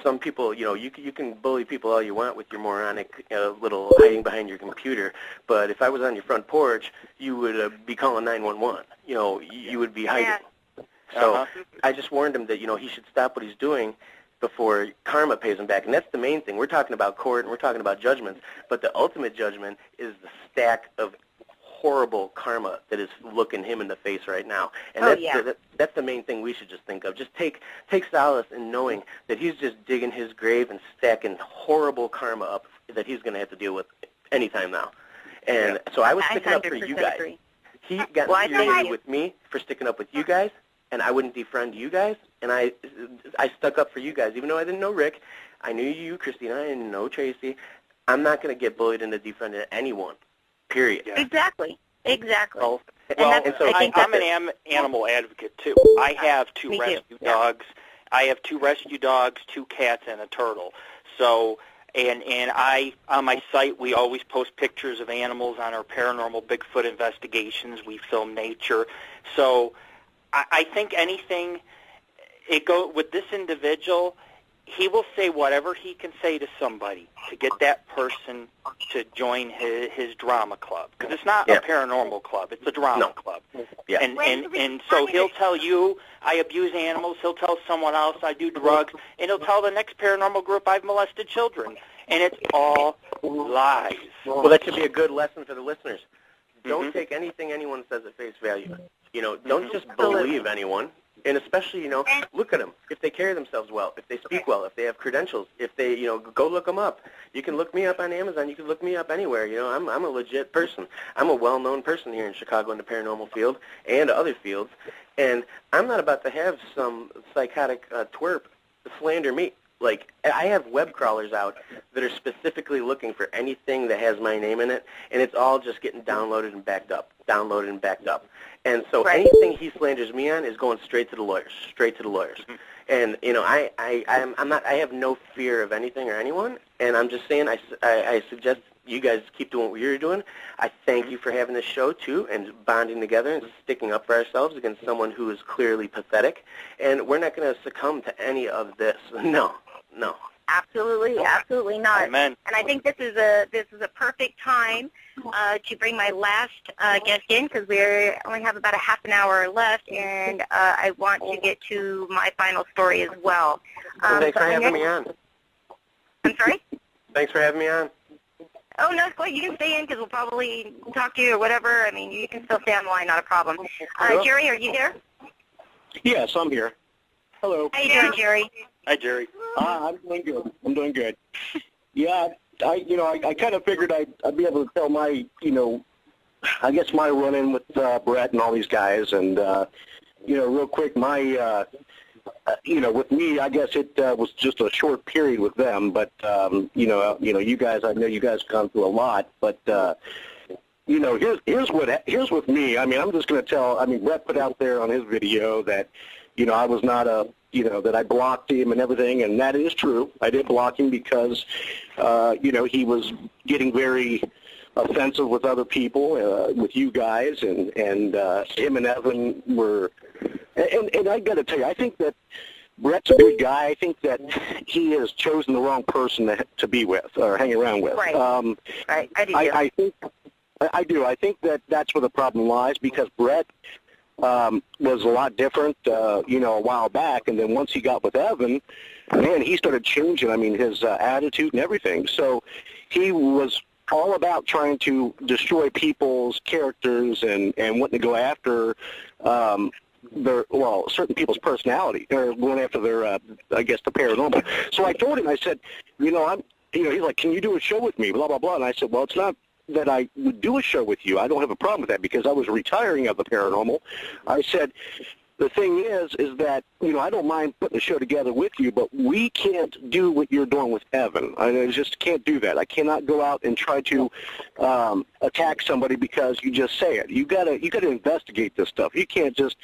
Some people, you can bully people all you want with your moronic little hiding behind your computer, but if I was on your front porch, you would be calling 911. You would be hiding. Yeah. So I just warned him that, he should stop what he's doing before karma pays him back. And that's the main thing. We're talking about court and we're talking about judgments, but the ultimate judgment is the stack of horrible karma that is looking him in the face right now. And that's the main thing we should just think of. Just take solace in knowing that he's just digging his grave and stacking horrible karma up that he's going to have to deal with anytime now. And so I was sticking up for you guys. Agree. He got infuriated with me for sticking up with you guys, and I wouldn't defriend you guys, and I stuck up for you guys. Even though I didn't know Rick, I knew you, Christina, I didn't know Tracy. I'm not going to get bullied into defriending anyone, period. Yeah. Exactly. Well, I'm an animal advocate, too. I have 2 rescue dogs. I have 2 rescue dogs, 2 cats, and a turtle. So, and on my site, we always post pictures of animals on our paranormal Bigfoot investigations. We film nature. So I think anything, with this individual, he will say whatever he can say to somebody to get that person to join his drama club. Because it's not a paranormal club, it's a drama club. Yeah. And so he'll tell you, I abuse animals, he'll tell someone else, I do drugs, and he'll tell the next paranormal group, I've molested children. And it's all lies. Well, that should be a good lesson for the listeners. Don't take anything anyone says at face value. Don't just believe anyone. And especially, look at them. If they carry themselves well, if they speak well, if they have credentials, if they, go look them up. You can look me up on Amazon. You can look me up anywhere. I'm a legit person. I'm a well-known person here in Chicago in the paranormal field and other fields. And I'm not about to have some psychotic twerp slander me. Like, I have web crawlers out that are specifically looking for anything that has my name in it, and it's all just getting downloaded and backed up, And so anything he slanders me on is going straight to the lawyers, And, I have no fear of anything or anyone, and I'm just saying I suggest you guys keep doing what you're doing. I thank you for having this show, too, and bonding together and sticking up for ourselves against someone who is clearly pathetic. And we're not going to succumb to any of this. No. Absolutely not. Amen. And I think this is a perfect time to bring my last guest in, because we only have about a half an hour left, and I want to get to my final story as well. Thanks for having me on. I'm sorry? Thanks for having me on. Oh, no, you can stay in because we'll probably talk to you or whatever. I mean, you can still stay on the line, not a problem. Jerry, are you there? Yes, I'm here. Hello. How you doing, Jerry? Hi, Jerry. I'm doing good. Yeah, I kind of figured I'd be able to tell my, I guess my run-in with Brett and all these guys, and real quick, my, with me, I guess it was just a short period with them, but you guys, I know you guys have gone through a lot, but here's with me. I mean, I'm just going to tell. I mean, Brett put out there on his video that, I was not that I blocked him and everything, and that is true. I did block him because, he was getting very offensive with other people, with you guys, and him and Evan were, and I got to tell you, I think that Brett's a good guy. I think that he has chosen the wrong person to be with or hang around with. Right. Right. I do. I think that that's where the problem lies, because Brett was a lot different, a while back, and then once he got with Evan, man, he started changing. I mean, his attitude and everything. So he was all about trying to destroy people's characters and wanting to go after certain people's personality. They're going after their, I guess, the paranormal. So I told him, I said, he's like, can you do a show with me? Blah blah blah. And I said, well, it's not that I would do a show with you. I don't have a problem with that because I was retiring of the paranormal. I said, the thing is that, I don't mind putting a show together with you, but we can't do what you're doing with Evan. I just can't do that. I cannot go out and try to attack somebody because you just say it. You gotta investigate this stuff. You can't just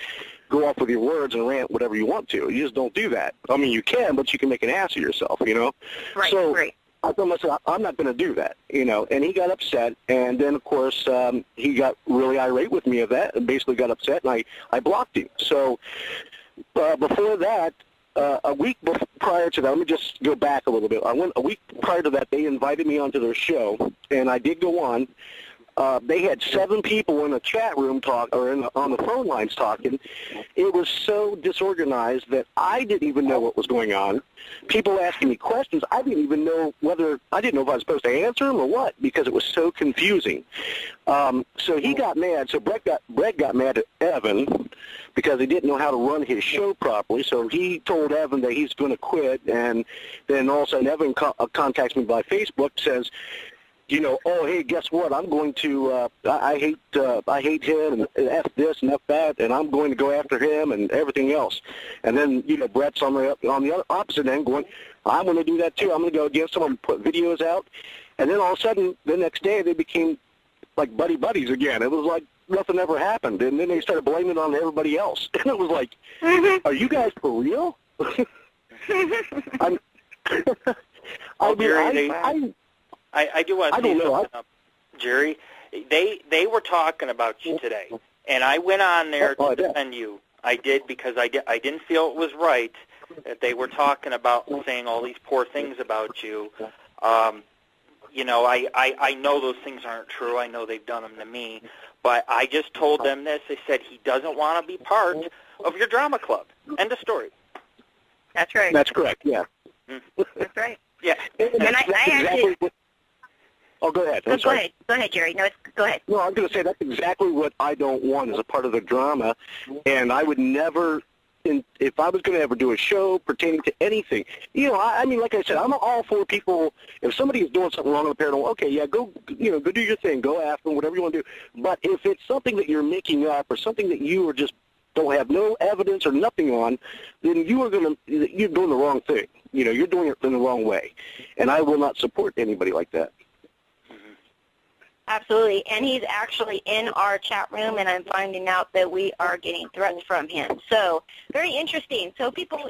go off with your words and rant whatever you want to. You just don't do that. I mean, you can, but you can make an ass of yourself, Right, so, right. I told myself, I'm not going to do that, and he got upset, and then, of course, he got really irate with me of that, and basically got upset, and I blocked him. So before that, a week prior to that, let me just go back a little bit. A week prior to that, they invited me onto their show, and I did go on. They had 7 people in the chat room on the phone lines talking. It was so disorganized that I didn't even know what was going on. People asking me questions, I didn't even know if I was supposed to answer them or what, because it was so confusing. So he got mad. So Brett got mad at Evan because he didn't know how to run his show properly. So he told Evan that he's going to quit, and then all of a sudden Evan contacts me by Facebook, says, oh, hey, guess what? I'm going to, I hate him, and F this and F that, and I'm going to go after him and everything else. And then, Brett's on the opposite end going, I'm going to do that too. I'm going to go against him and put videos out. And then all of a sudden, the next day, they became like buddies again. It was like nothing ever happened. And then they started blaming it on everybody else. And it was like, are you guys for real? I do want to say something up, Jerry. They were talking about you today, and I went on there to defend you. I did because I didn't feel it was right that they were talking about saying all these poor things about you. I know those things aren't true. I know they've done them to me, but I just told them this. They said he doesn't want to be part of your drama club. End of story. That's right. That's correct. Yeah. That's right. Yeah. And I actually. Oh, go ahead. Go ahead, Jerry. No, go ahead. No, I'm going to say that's exactly what I don't want as a part of the drama, and I would never, if I was going to ever do a show pertaining to anything, I mean, like I said, I'm all for people. If somebody is doing something wrong in the paranormal, okay, yeah, go do your thing, go after them, whatever you want to do. But if it's something that you're making up or something that you are just don't have no evidence or nothing on, then you're doing the wrong thing. You're doing it in the wrong way, and I will not support anybody like that. Absolutely, and he's actually in our chat room, and I'm finding out that we are getting threats from him. So, very interesting. So people,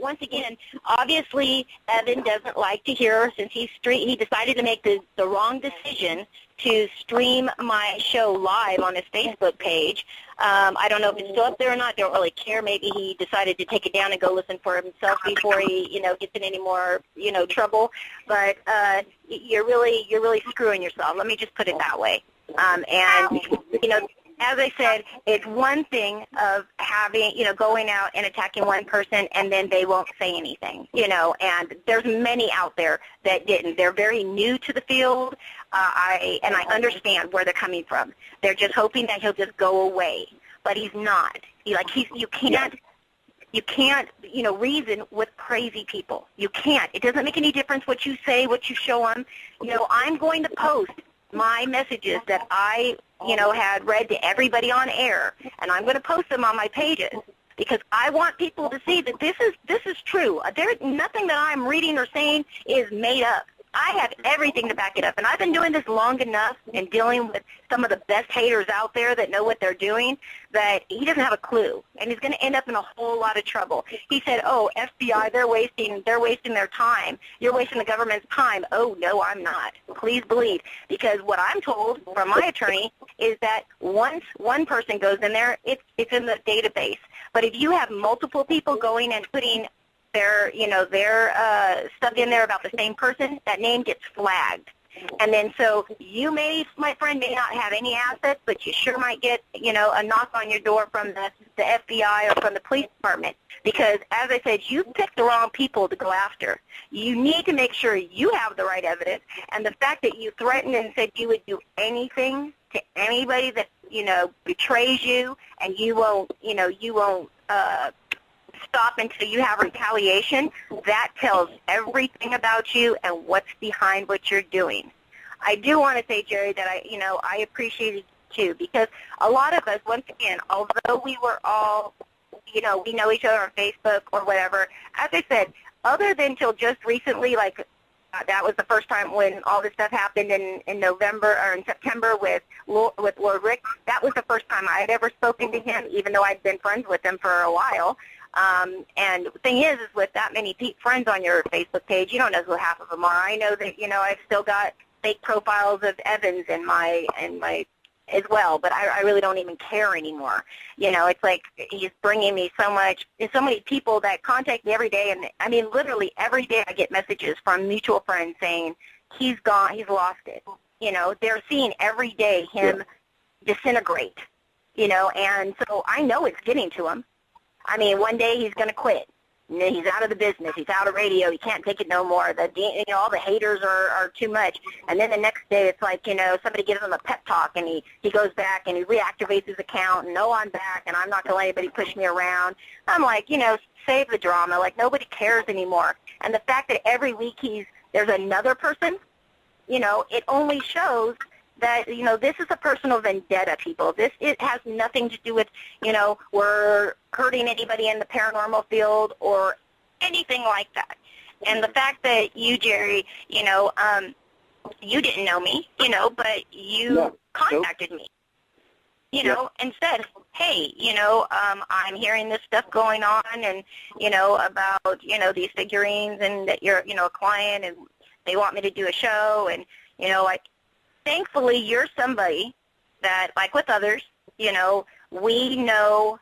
once again, obviously Evan doesn't like to hear, since he decided to make the wrong decision to stream my show live on his Facebook page. I don't know if it's still up there or not. Don't really care. Maybe he decided to take it down and go listen for himself before he, gets in any more, trouble. But you're really screwing yourself. Let me just put it that way. As I said, it's one thing of having, going out and attacking one person and then they won't say anything, and there's many out there that didn't. They're very new to the field, and I understand where they're coming from. They're just hoping that he'll just go away, but he's not. You can't. You can't, reason with crazy people. You can't. It doesn't make any difference what you say, what you show them. I'm going to post my messages that I, had read to everybody on air, and I'm going to post them on my pages because I want people to see that this is true. There's nothing that I'm reading or saying is made up. I have everything to back it up, and I've been doing this long enough and dealing with some of the best haters out there that know what they're doing that he doesn't have a clue, and he's going to end up in a whole lot of trouble. He said, "Oh, FBI, they're wasting their time. You're wasting the government's time." Oh, no, I'm not. Please believe, because what I'm told from my attorney is that once one person goes in there, it's in the database. But if you have multiple people going and putting their stuff in there about the same person, that name gets flagged. And then so my friend may not have any assets, but you sure might get, a knock on your door from the FBI or from the police department. Because, as I said, you picked the wrong people to go after. You need to make sure you have the right evidence. And the fact that you threatened and said you would do anything to anybody that, betrays you, and you won't stop until you have retaliation, that tells everything about you and what's behind what you're doing. I do want to say, Jerry, that I appreciate it too, because a lot of us, once again, although we were all, we know each other on Facebook or whatever, as I said, other than till just recently, like that was the first time when all this stuff happened in November or in September with Lord Rick. That was the first time I had ever spoken to him, even though I'd been friends with him for a while. And the thing is with that many friends on your Facebook page, you don't know who half of them are. I know that, I've still got fake profiles of Evans in my as well, but I really don't even care anymore. It's like he's bringing me so many people that contact me every day, and I mean literally every day I get messages from mutual friends saying he's gone, he's lost it. They're seeing every day him disintegrate, and so I know it's getting to him. I mean, one day he's going to quit. He's out of the business. He's out of radio. He can't take it no more. All the haters are too much. And then the next day it's like, somebody gives him a pep talk, and he goes back and he reactivates his account, and, "No, I'm back, and I'm not going to let anybody push me around." I'm like, save the drama. Like, nobody cares anymore. And the fact that every week there's another person, it only shows that, this is a personal vendetta, people. It has nothing to do with, we're hurting anybody in the paranormal field or anything like that. And the fact that you, Jerry, you didn't know me, but you contacted me, and said, "Hey, I'm hearing this stuff going on, and, about, these figurines, and that you're, a client, and they want me to do a show, and, thankfully, you're somebody that, like with others, we know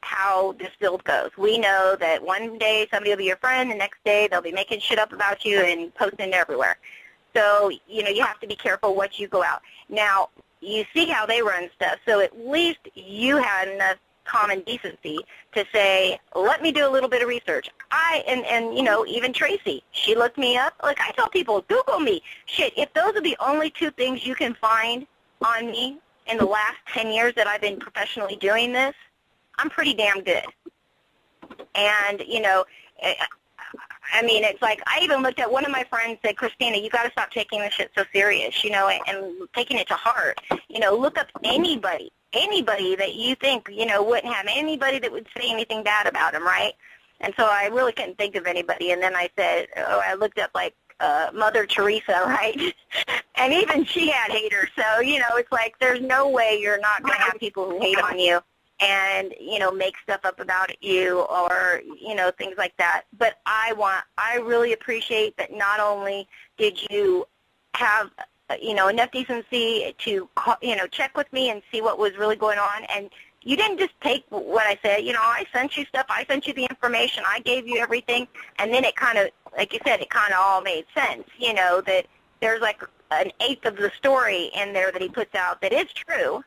how this field goes. We know that one day somebody will be your friend, the next day they'll be making shit up about you and posting it everywhere. So, you have to be careful what you go out. Now, you see how they run stuff, so at least you had enough common decency to say, let me do a little bit of research. And even Tracy, she looked me up. Like I tell people, Google me. Shit, if those are the only two things you can find on me in the last 10 years that I've been professionally doing this, I'm pretty damn good. And, I mean, it's like I even looked at one of my friends said, "Christina, you got to stop taking this shit so serious, and taking it to heart. Look up anybody that you think, wouldn't have anybody that would say anything bad about him, right?" And so I really couldn't think of anybody. And then I said, I looked up, like, Mother Teresa, right? And even she had haters. So, it's like there's no way you're not going to have people who hate on you and, make stuff up about you or, things like that. But I really appreciate that not only did you have enough decency to, check with me and see what was really going on. And you didn't just take what I said. I sent you stuff. I sent you the information. I gave you everything. And then it kind of, like you said, it kind of all made sense, that there's like an eighth of the story in there that he puts out that is true.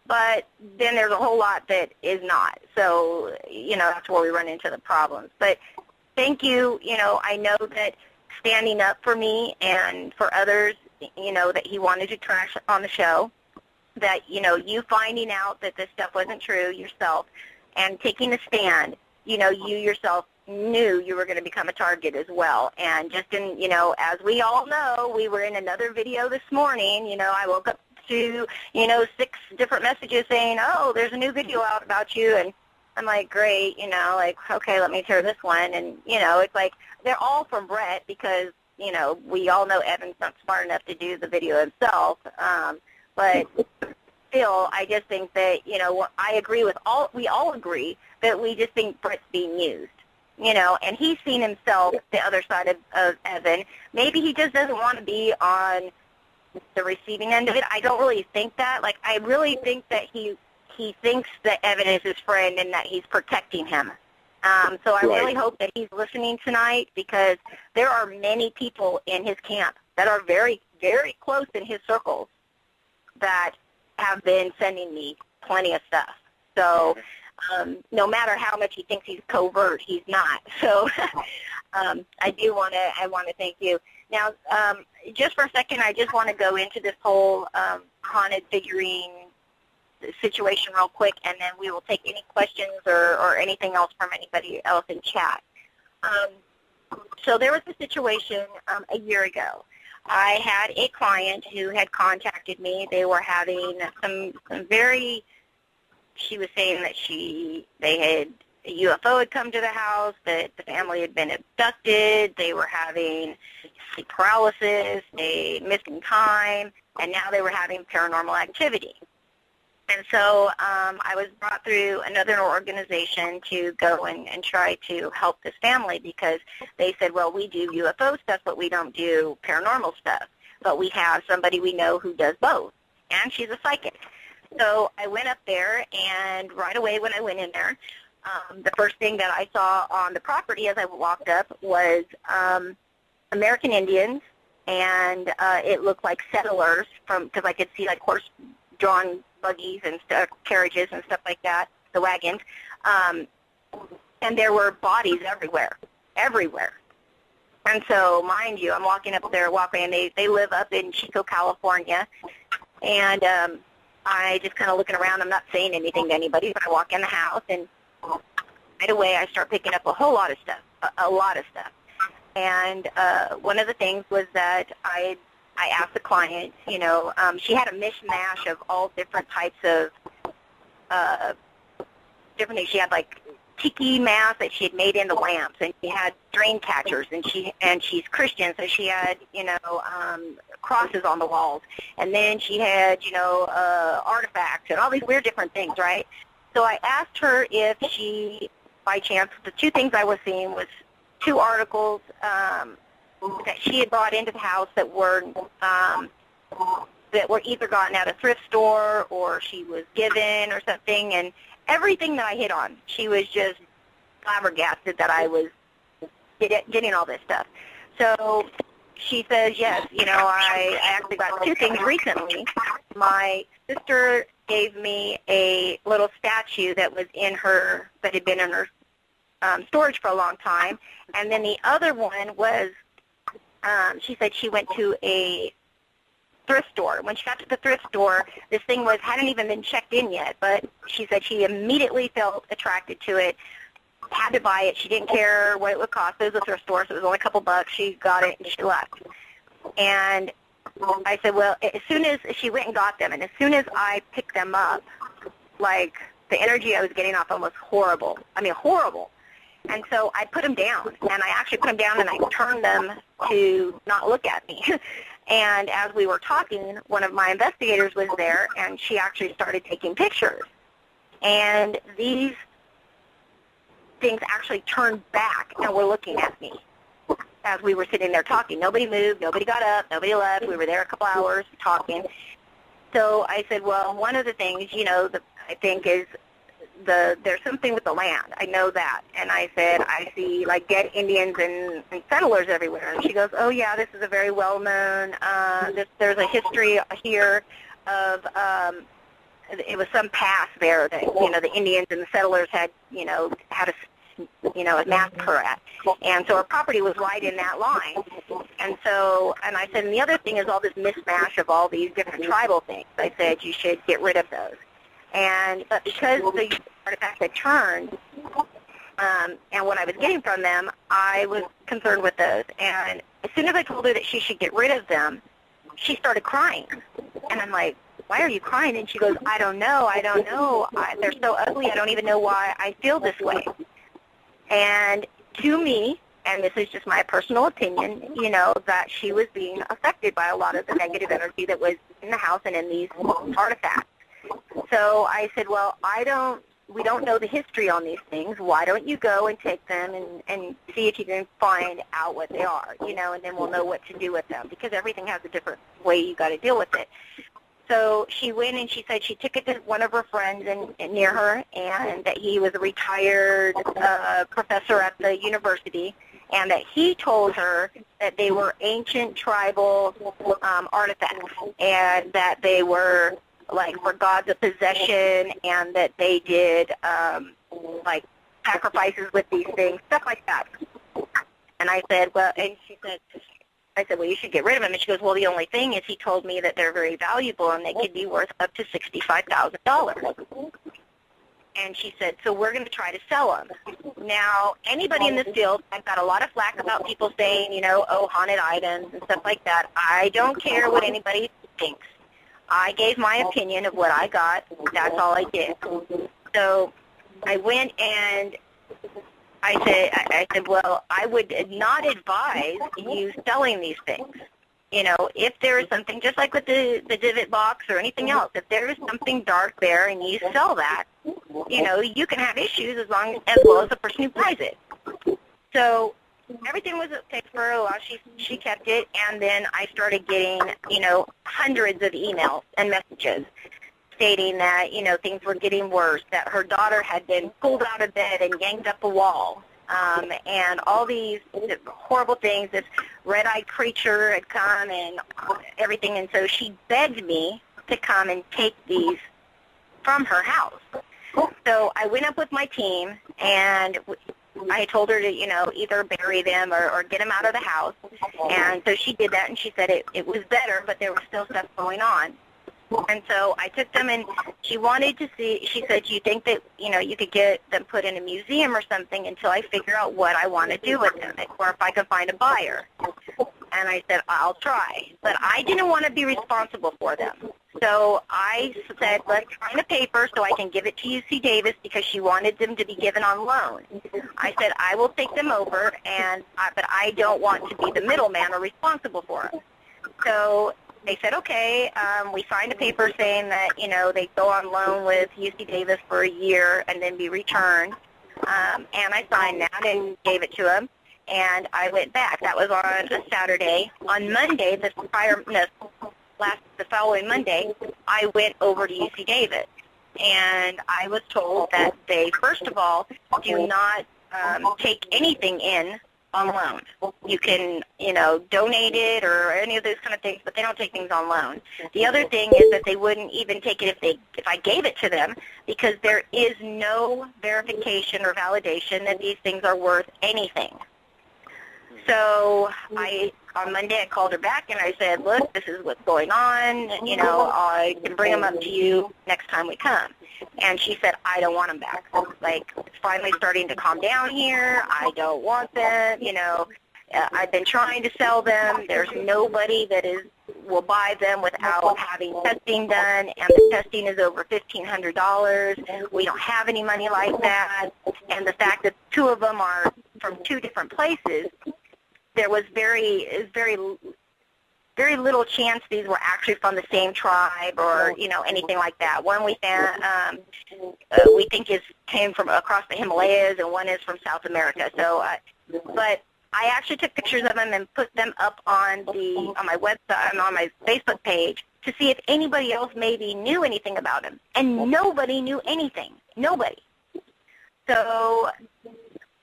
But then there's a whole lot that is not. So, that's where we run into the problems. But thank you. I know that standing up for me and for others, that he wanted to trash on the show, that, you finding out that this stuff wasn't true yourself and taking a stand you yourself knew you were going to become a target as well. And just in, as we all know, we were in another video this morning. I woke up to, 6 different messages saying, oh, there's a new video out about you. And I'm like, great, okay, let me hear this one. And, it's like they're all from Brett because, we all know Evan's not smart enough to do the video himself. But still, I just think that, I agree with we all agree that we just think Brett's being used, and he's seen himself the other side of Evan. Maybe he just doesn't want to be on the receiving end of it. I don't really think that. Like, I really think that he thinks that Evan is his friend and that he's protecting him. So I really hope that he's listening tonight, because there are many people in his camp that are very, very close in his circles that have been sending me plenty of stuff. So no matter how much he thinks he's covert, he's not. So I want to thank you. Now, just for a second, I just want to go into this whole haunted figurine situation real quick, and then we will take any questions or anything else from anybody else in chat. So there was a situation a year ago. I had a client who had contacted me. They were having some very, she was saying that a UFO had come to the house, that the family had been abducted, they were having sleep paralysis, they missing time, and now they were having paranormal activity. And so I was brought through another organization to go and try to help this family, because they said, well, we do UFO stuff, but we don't do paranormal stuff. But we have somebody we know who does both, and she's a psychic. So I went up there, and right away when I went in there, the first thing that I saw on the property as I walked up was American Indians, and it looked like settlers, because I could see like horse-drawn buggies and carriages and stuff like that, the wagons, and there were bodies everywhere. And so, mind you, I'm walking up there, and they live up in Chico, California, and I just kind of looking around. I'm not saying anything to anybody, but I walk in the house, and right away I start picking up a whole lot of stuff, a lot of stuff. And one of the things was that I asked the client, she had a mishmash of all different types of different things. She had like tiki masks that she had made into lamps, and she had dream catchers, and she's Christian, so she had crosses on the walls, and then she had artifacts and all these weird different things, right? So I asked her if she, by chance, the 2 things I was seeing was 2 articles that she had brought into the house that were either gotten at a thrift store or she was given or something, and everything that I hit on, she was just flabbergasted that I was getting all this stuff. So she says, yes, I actually got 2 things recently. My sister gave me a little statue that had been in her storage for a long time, and then the other one was, she said she went to a thrift store. When she got to the thrift store, this thing hadn't even been checked in yet, but she said she immediately felt attracted to it, had to buy it. She didn't care what it would cost. It was a thrift store, so it was only a couple bucks. She got it, and she left. And I said, well, as soon as she went and got them, and as soon as I picked them up, like, the energy I was getting off them was horrible. I mean, horrible. And so I put them down, and I actually put them down, and I turned them to not look at me. And as we were talking, one of my investigators was there, and she actually started taking pictures. And these things actually turned back and were looking at me as we were sitting there talking. Nobody moved. Nobody got up. Nobody left. We were there a couple hours talking. So I said, well, one of the things, I think is there's something with the land. I know that. And I said, I see like dead Indians and settlers everywhere. And she goes, oh yeah, this is a very well-known, there's a history here of, it was some past there that, the Indians and the settlers had a massacre at. And so our property was right in that line. And so, and I said, and the other thing is all this mismatch of all these different tribal things. I said, you should get rid of those. But because the artifact had turned, and what I was getting from them, I was concerned with those. And as soon as I told her that she should get rid of them, she started crying. And I'm like, why are you crying? And she goes, I don't know. They're so ugly. I don't even know why I feel this way. And to me, and this is just my personal opinion, you know, that she was being affected by a lot of the negative energy that was in the house and in these artifacts. So I said, well, we don't know the history on these things. Why don't you go and take them and see if you can find out what they are, you know, and then we'll know what to do with them, because everything has a different way you got to deal with it. So she went and she said she took it to one of her friends near her, and that he was a retired professor at the university, and that he told her that they were ancient tribal artifacts, and that they were like for gods of possession, and that they did like sacrifices with these things, stuff like that. And I said, well, and she said, I said, well, you should get rid of them. And she goes, well, the only thing is he told me that they're very valuable and they could be worth up to $65,000. And she said, so we're going to try to sell them. Now, anybody in this field, I've got a lot of flack about people saying, you know, oh, haunted items and stuff like that. I don't care what anybody thinks. I gave my opinion of what I got. That's all I did. So I went and I said, well, I would not advise you selling these things. You know, if there is something, just like with the divot box or anything else, if there is something dark there and you sell that, you know, you can have issues as well as the person who buys it. So everything was okay for a while. She kept it, and then I started getting, you know, hundreds of emails and messages stating that, you know, things were getting worse, that her daughter had been pulled out of bed and yanked up a wall, and all these horrible things. This red-eyed creature had come and everything, and so she begged me to come and take these from her house. So I went up with my team, and I told her to, you know, either bury them or get them out of the house. And so she did that, and she said it was better, but there was still stuff going on. And so I took them, and she wanted to see, she said, do you think that, you know, you could get them put in a museum or something until I figure out what I want to do with them, or if I can find a buyer? And I said, I'll try. But I didn't want to be responsible for them. So I said, let's sign a paper so I can give it to UC Davis, because she wanted them to be given on loan. I said, I will take them over, but I don't want to be the middleman or responsible for them. So they said, okay. We signed a paper saying that, you know, they go on loan with UC Davis for a year and then be returned. And I signed that and gave it to them. And I went back. That was on a Saturday. On Monday, the following Monday, I went over to UC Davis, and I was told that they, first of all, do not take anything in on loan. You can, you know, donate it or any of those kind of things, but they don't take things on loan. The other thing is that they wouldn't even take it if I gave it to them, because there is no verification or validation that these things are worth anything. So on Monday I called her back and I said, look, this is what's going on. You know, I can bring them up to you next time we come. And she said, I don't want them back. Like, it's finally starting to calm down here. I don't want them. You know, I've been trying to sell them. There's nobody that will buy them without having testing done, and the testing is over $1,500. We don't have any money like that. And the fact that two of them are from two different places, there was very little chance these were actually from the same tribe or, you know, anything like that. One we found, we think came from across the Himalayas, and one is from South America. So, but I actually took pictures of them and put them up on my website and on my Facebook page to see if anybody else maybe knew anything about them, and nobody knew anything. Nobody. So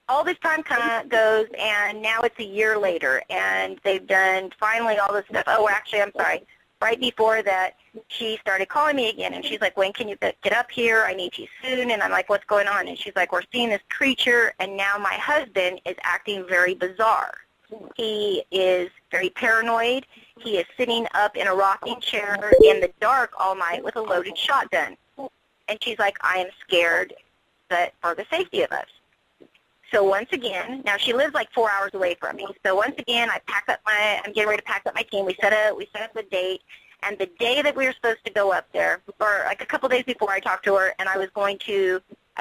all this time kind of goes, and now it's a year later, and they've done finally all this stuff. Oh, actually, I'm sorry. Right before that, she started calling me again, and she's like, when can you get up here? I need you soon. And I'm like, what's going on? And she's like, we're seeing this creature, and now my husband is acting very bizarre. He is very paranoid. He is sitting up in a rocking chair in the dark all night with a loaded shotgun. And she's like, I am scared for the safety of us. So once again, now she lives like 4 hours away from me. So once again, I'm getting ready to pack up my team. We set up a date, and the day that we were supposed to go up there, or like a couple days before, I talked to her, and I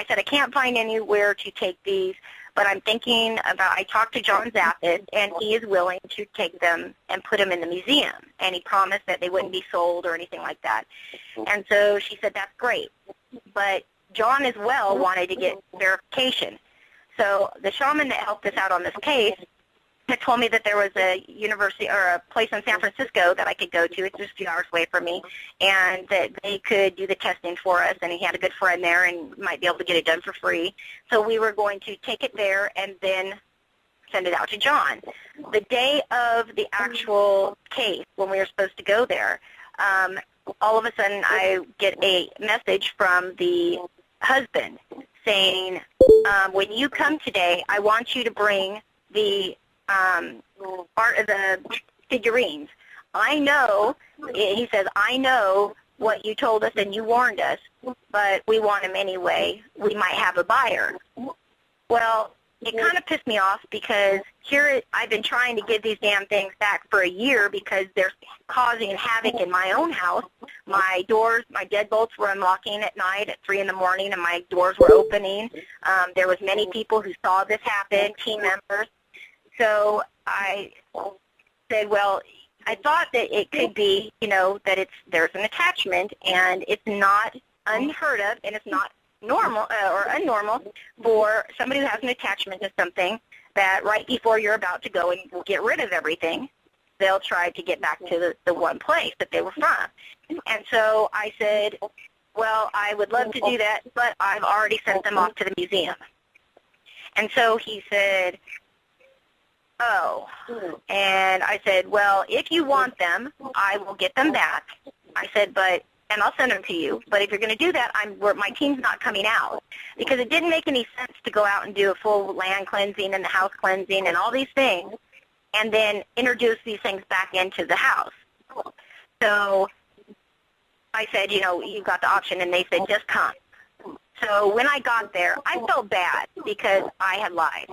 said, I can't find anywhere to take these, but I'm thinking about, I talked to John Zappis, and he is willing to take them and put them in the museum, and he promised that they wouldn't be sold or anything like that. And so she said, that's great. But John as well wanted to get verification. So the shaman that helped us out on this case had told me that there was a university or a place in San Francisco that I could go to. It's just a few hours away from me, and that they could do the testing for us, and he had a good friend there and might be able to get it done for free. So we were going to take it there and then send it out to John. The day of the actual case, when we were supposed to go there, all of a sudden I get a message from the husband saying, when you come today, I want you to bring the part of the figurines. I know, he says, I know what you told us and you warned us, but we want them anyway. We might have a buyer. Well, it kind of pissed me off because I've been trying to get these damn things back for a year because they're causing havoc in my own house. My doors, my deadbolts were unlocking at night at 3 in the morning, and my doors were opening. There was many people who saw this happen, team members. So I said, well, I thought that it could be, that there's an attachment, and it's not unheard of, and it's not normal or unnormal for somebody who has an attachment to something that right before you're about to go and get rid of everything, they'll try to get back to the one place that they were from. And so I said, well, I would love to do that, but I've already sent them off to the museum. And so he said, oh. And I said, well, if you want them, I will get them back. I said, and I'll send them to you. But if you're going to do that, my team's not coming out. Because it didn't make any sense to go out and do a full land cleansing and the house cleansing and all these things and then introduce these things back into the house. So I said, you've got the option. And they said, just come. So when I got there, I felt bad because I had lied.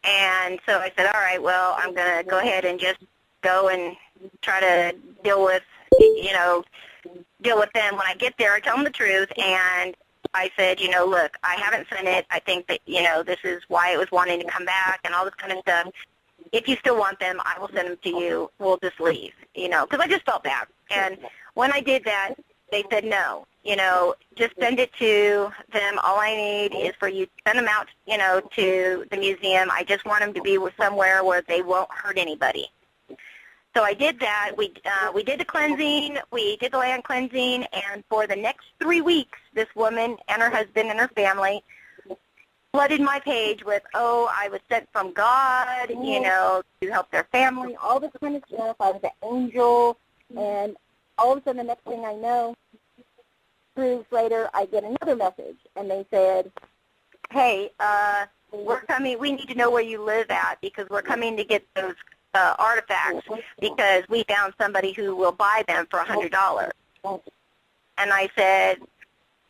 And so I said, all right, well, I'm going to go ahead and just go and try to deal with them. When I get there, I tell them the truth, and I said, look, I haven't sent it. I think that, this is why it was wanting to come back and all this kind of stuff. If you still want them, I will send them to you. We'll just leave, because I just felt bad. And when I did that, they said no. Just send it to them. All I need is for you to send them out, to the museum. I just want them to be somewhere where they won't hurt anybody. So I did that. We did the cleansing. We did the land cleansing. And for the next 3 weeks, this woman and her husband and her family flooded my page with, I was sent from God, to help their family, all this kind of stuff. I was an angel. And all of a sudden, the next thing I know, 3 weeks later, I get another message. And they said, hey, we're coming. We need to know where you live at because we're coming to get those artifacts because we found somebody who will buy them for $100. And I said,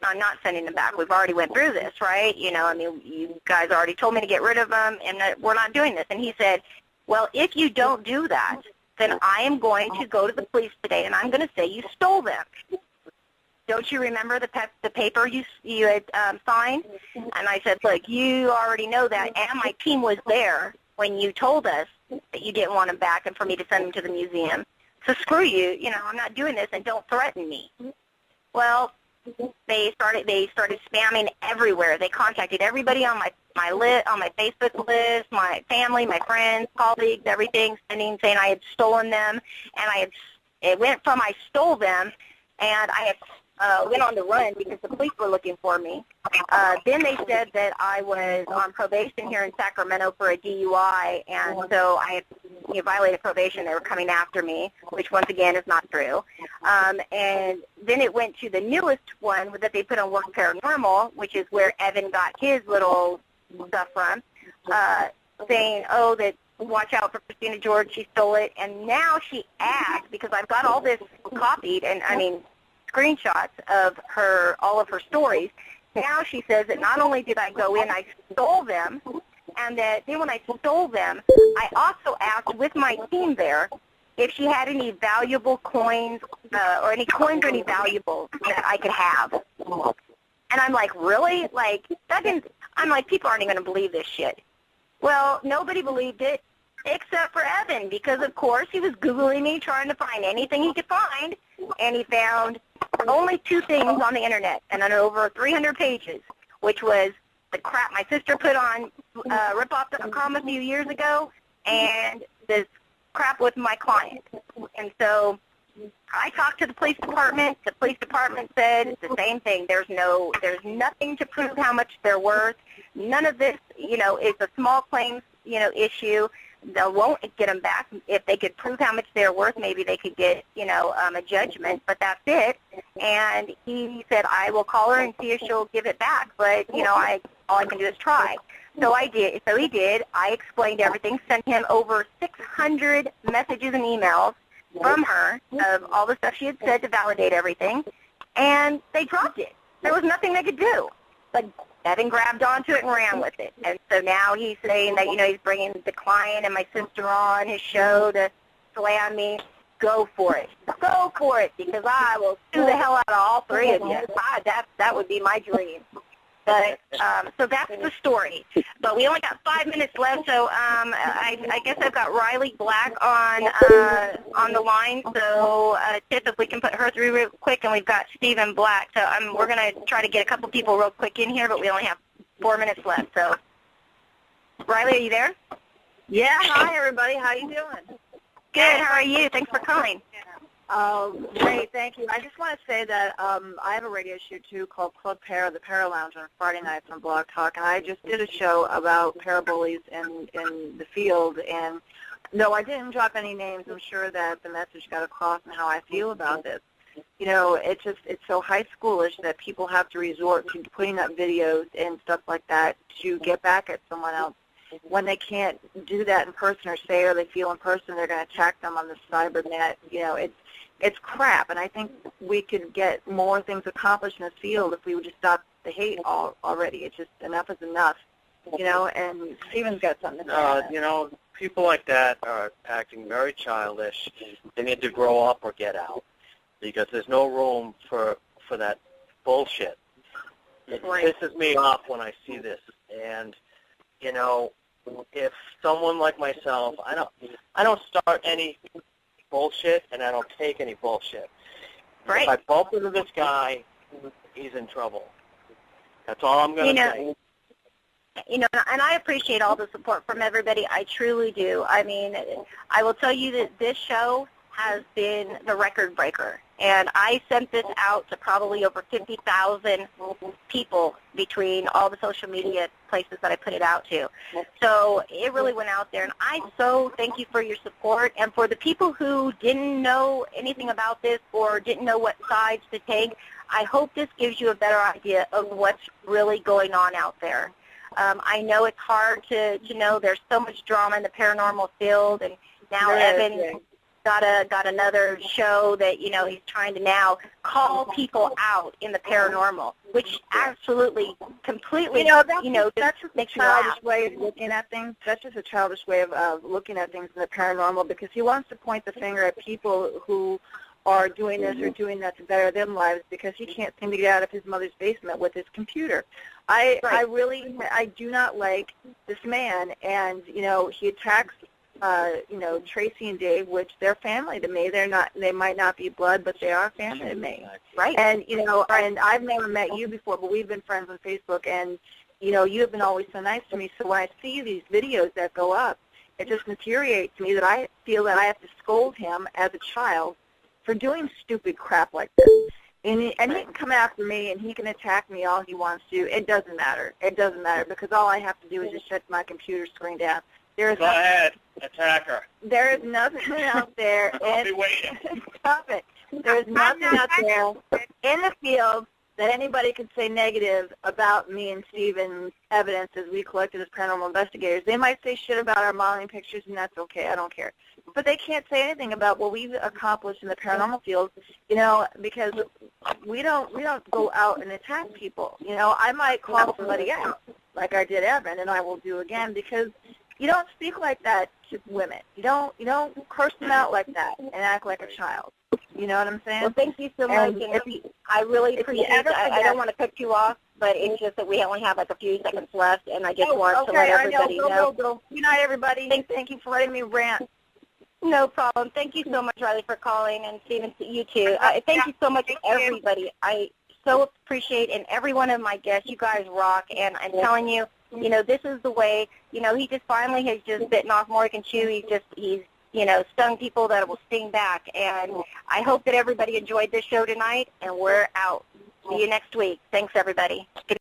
I'm not sending them back. We've already went through this, right? You guys already told me to get rid of them, and that we're not doing this. And he said, well, if you don't do that, then I am going to go to the police today, and I'm going to say you stole them. Don't you remember the paper you had signed? And I said, look, you already know that, and my team was there when you told us that you didn't want them back and for me to send them to the museum. So screw you, I'm not doing this, and don't threaten me. Well, they started spamming everywhere. They contacted everybody on my Facebook list, my family, my friends, colleagues, everything, saying I had stolen them, and it went from I stole them, and I had went on the run because the police were looking for me. Then they said that I was on probation here in Sacramento for a DUI, and so I had violated probation. They were coming after me, which once again is not true. And then it went to the newest one that they put on Work Paranormal, which is where Evan got his little stuff from, saying, that watch out for Christina George, she stole it. And now she adds, because I've got all this copied, and screenshots of all of her stories. Now she says that not only did I go in, I stole them, and that then when I stole them, I also asked with my team there if she had any valuable coins or any coins or any valuables that I could have. And I'm like, really? Like, that didn't, I'm like, people aren't even going to believe this shit. Well, nobody believed it except for Evan, because, of course, he was Googling me trying to find anything he could find, and he found only 2 things on the Internet, and on over 300 pages, which was the crap my sister put on ripoff.com a few years ago, and this crap with my client. And so I talked to the police department. The police department said the same thing. There's nothing to prove how much they're worth. None of this, is a small claims, issue. They won't get them back. If they could prove how much they're worth, maybe they could get, a judgment, but that's it. And he said, I will call her and see if she'll give it back, but, all I can do is try. So I did. So he did. I explained everything, sent him over 600 messages and emails from her of all the stuff she had said to validate everything, and they dropped it. There was nothing they could do. But Evan grabbed onto it and ran with it. And so now he's saying that, he's bringing the client and my sister on his show to slam me. Go for it. Go for it, because I will sue the hell out of all 3 of you. That would be my dream. But so that's the story. But we only got 5 minutes left, so I guess I've got Riley Black on the line. So Tiff, if we can put her through real quick, and we've got Stephen Black. So we're going to try to get a couple people real quick in here, but we only have 4 minutes left. So Riley, are you there? Yeah. Hi, everybody. How you doing? Good. How are you? Thanks for calling. Great, thank you. I just want to say that I have a radio show, too, called Club Para, the Para Lounge, on Friday nights on Blog Talk, and I just did a show about parabullies in the field, and no, I didn't drop any names. I'm sure that the message got across and how I feel about this. It's so high schoolish that people have to resort to putting up videos and stuff like that to get back at someone else. When they can't do that in person or say or they feel in person, they're going to attack them on the cyber net. It's crap, and I think we could get more things accomplished in this field if we would just stop the hate already. It's just enough is enough, and Stephen's got something to say. People like that are acting very childish. They need to grow up or get out, because there's no room for that bullshit. It pisses me off when I see this, and, if someone like myself, I don't start any bullshit, and I don't take any bullshit. Right. If I bump into this guy, he's in trouble. That's all I'm going to say. And I appreciate all the support from everybody. I truly do. I mean, I will tell you that this show has been the record breaker. And I sent this out to probably over 50,000 people between all the social media places that I put it out to. So it really went out there. And I so thank you for your support. And for the people who didn't know anything about this or didn't know what sides to take, I hope this gives you a better idea of what's really going on out there. I know it's hard to know. There's so much drama in the paranormal field. And now Evan got another show that, he's trying to now call people out in the paranormal, which absolutely, completely, that's just a childish way of looking at things. That's just a childish way of looking at things in the paranormal, because he wants to point the finger at people who are doing this or doing that to better their lives, because he can't seem to get out of his mother's basement with his computer. I do not like this man, and, he attacks Tracy and Dave, which they're family to me. They might not be blood, but they are family to me. Right. And, and I've never met you before, but we've been friends on Facebook, and, you have been always so nice to me. So when I see these videos that go up, it just infuriates me that I feel that I have to scold him as a child for doing stupid crap like this. And he can come after me, and he can attack me all he wants to. It doesn't matter. It doesn't matter, because all I have to do is just shut my computer screen down. Go ahead, attack her. There is nothing out there. I'll be waiting. Stop it. There's nothing out there in the field that anybody could say negative about me and Stephen's evidence as we collected as paranormal investigators. They might say shit about our modeling pictures, and that's okay. I don't care. But they can't say anything about what we've accomplished in the paranormal field, because we don't go out and attack people. I might call somebody out, like I did Evan, and I will do again, because you don't speak like that to women. You don't curse them out like that and act like a child. You know what I'm saying? Well, thank you so much. And I really appreciate it. I don't want to cut you off, but it's just that we only have like a few seconds left, and I just want to let everybody know. Go. Good night, everybody. Thank you for letting me rant. No problem. Thank you so much, Riley, for calling, and Stephen, you too. Thank you so much, everybody. I so appreciate, and every one of my guests. You guys rock, and I'm telling you, this is the way. He just finally has just bitten off more he can chew. He's stung people that will sting back. And I hope that everybody enjoyed this show tonight, and we're out. See you next week. Thanks, everybody. Good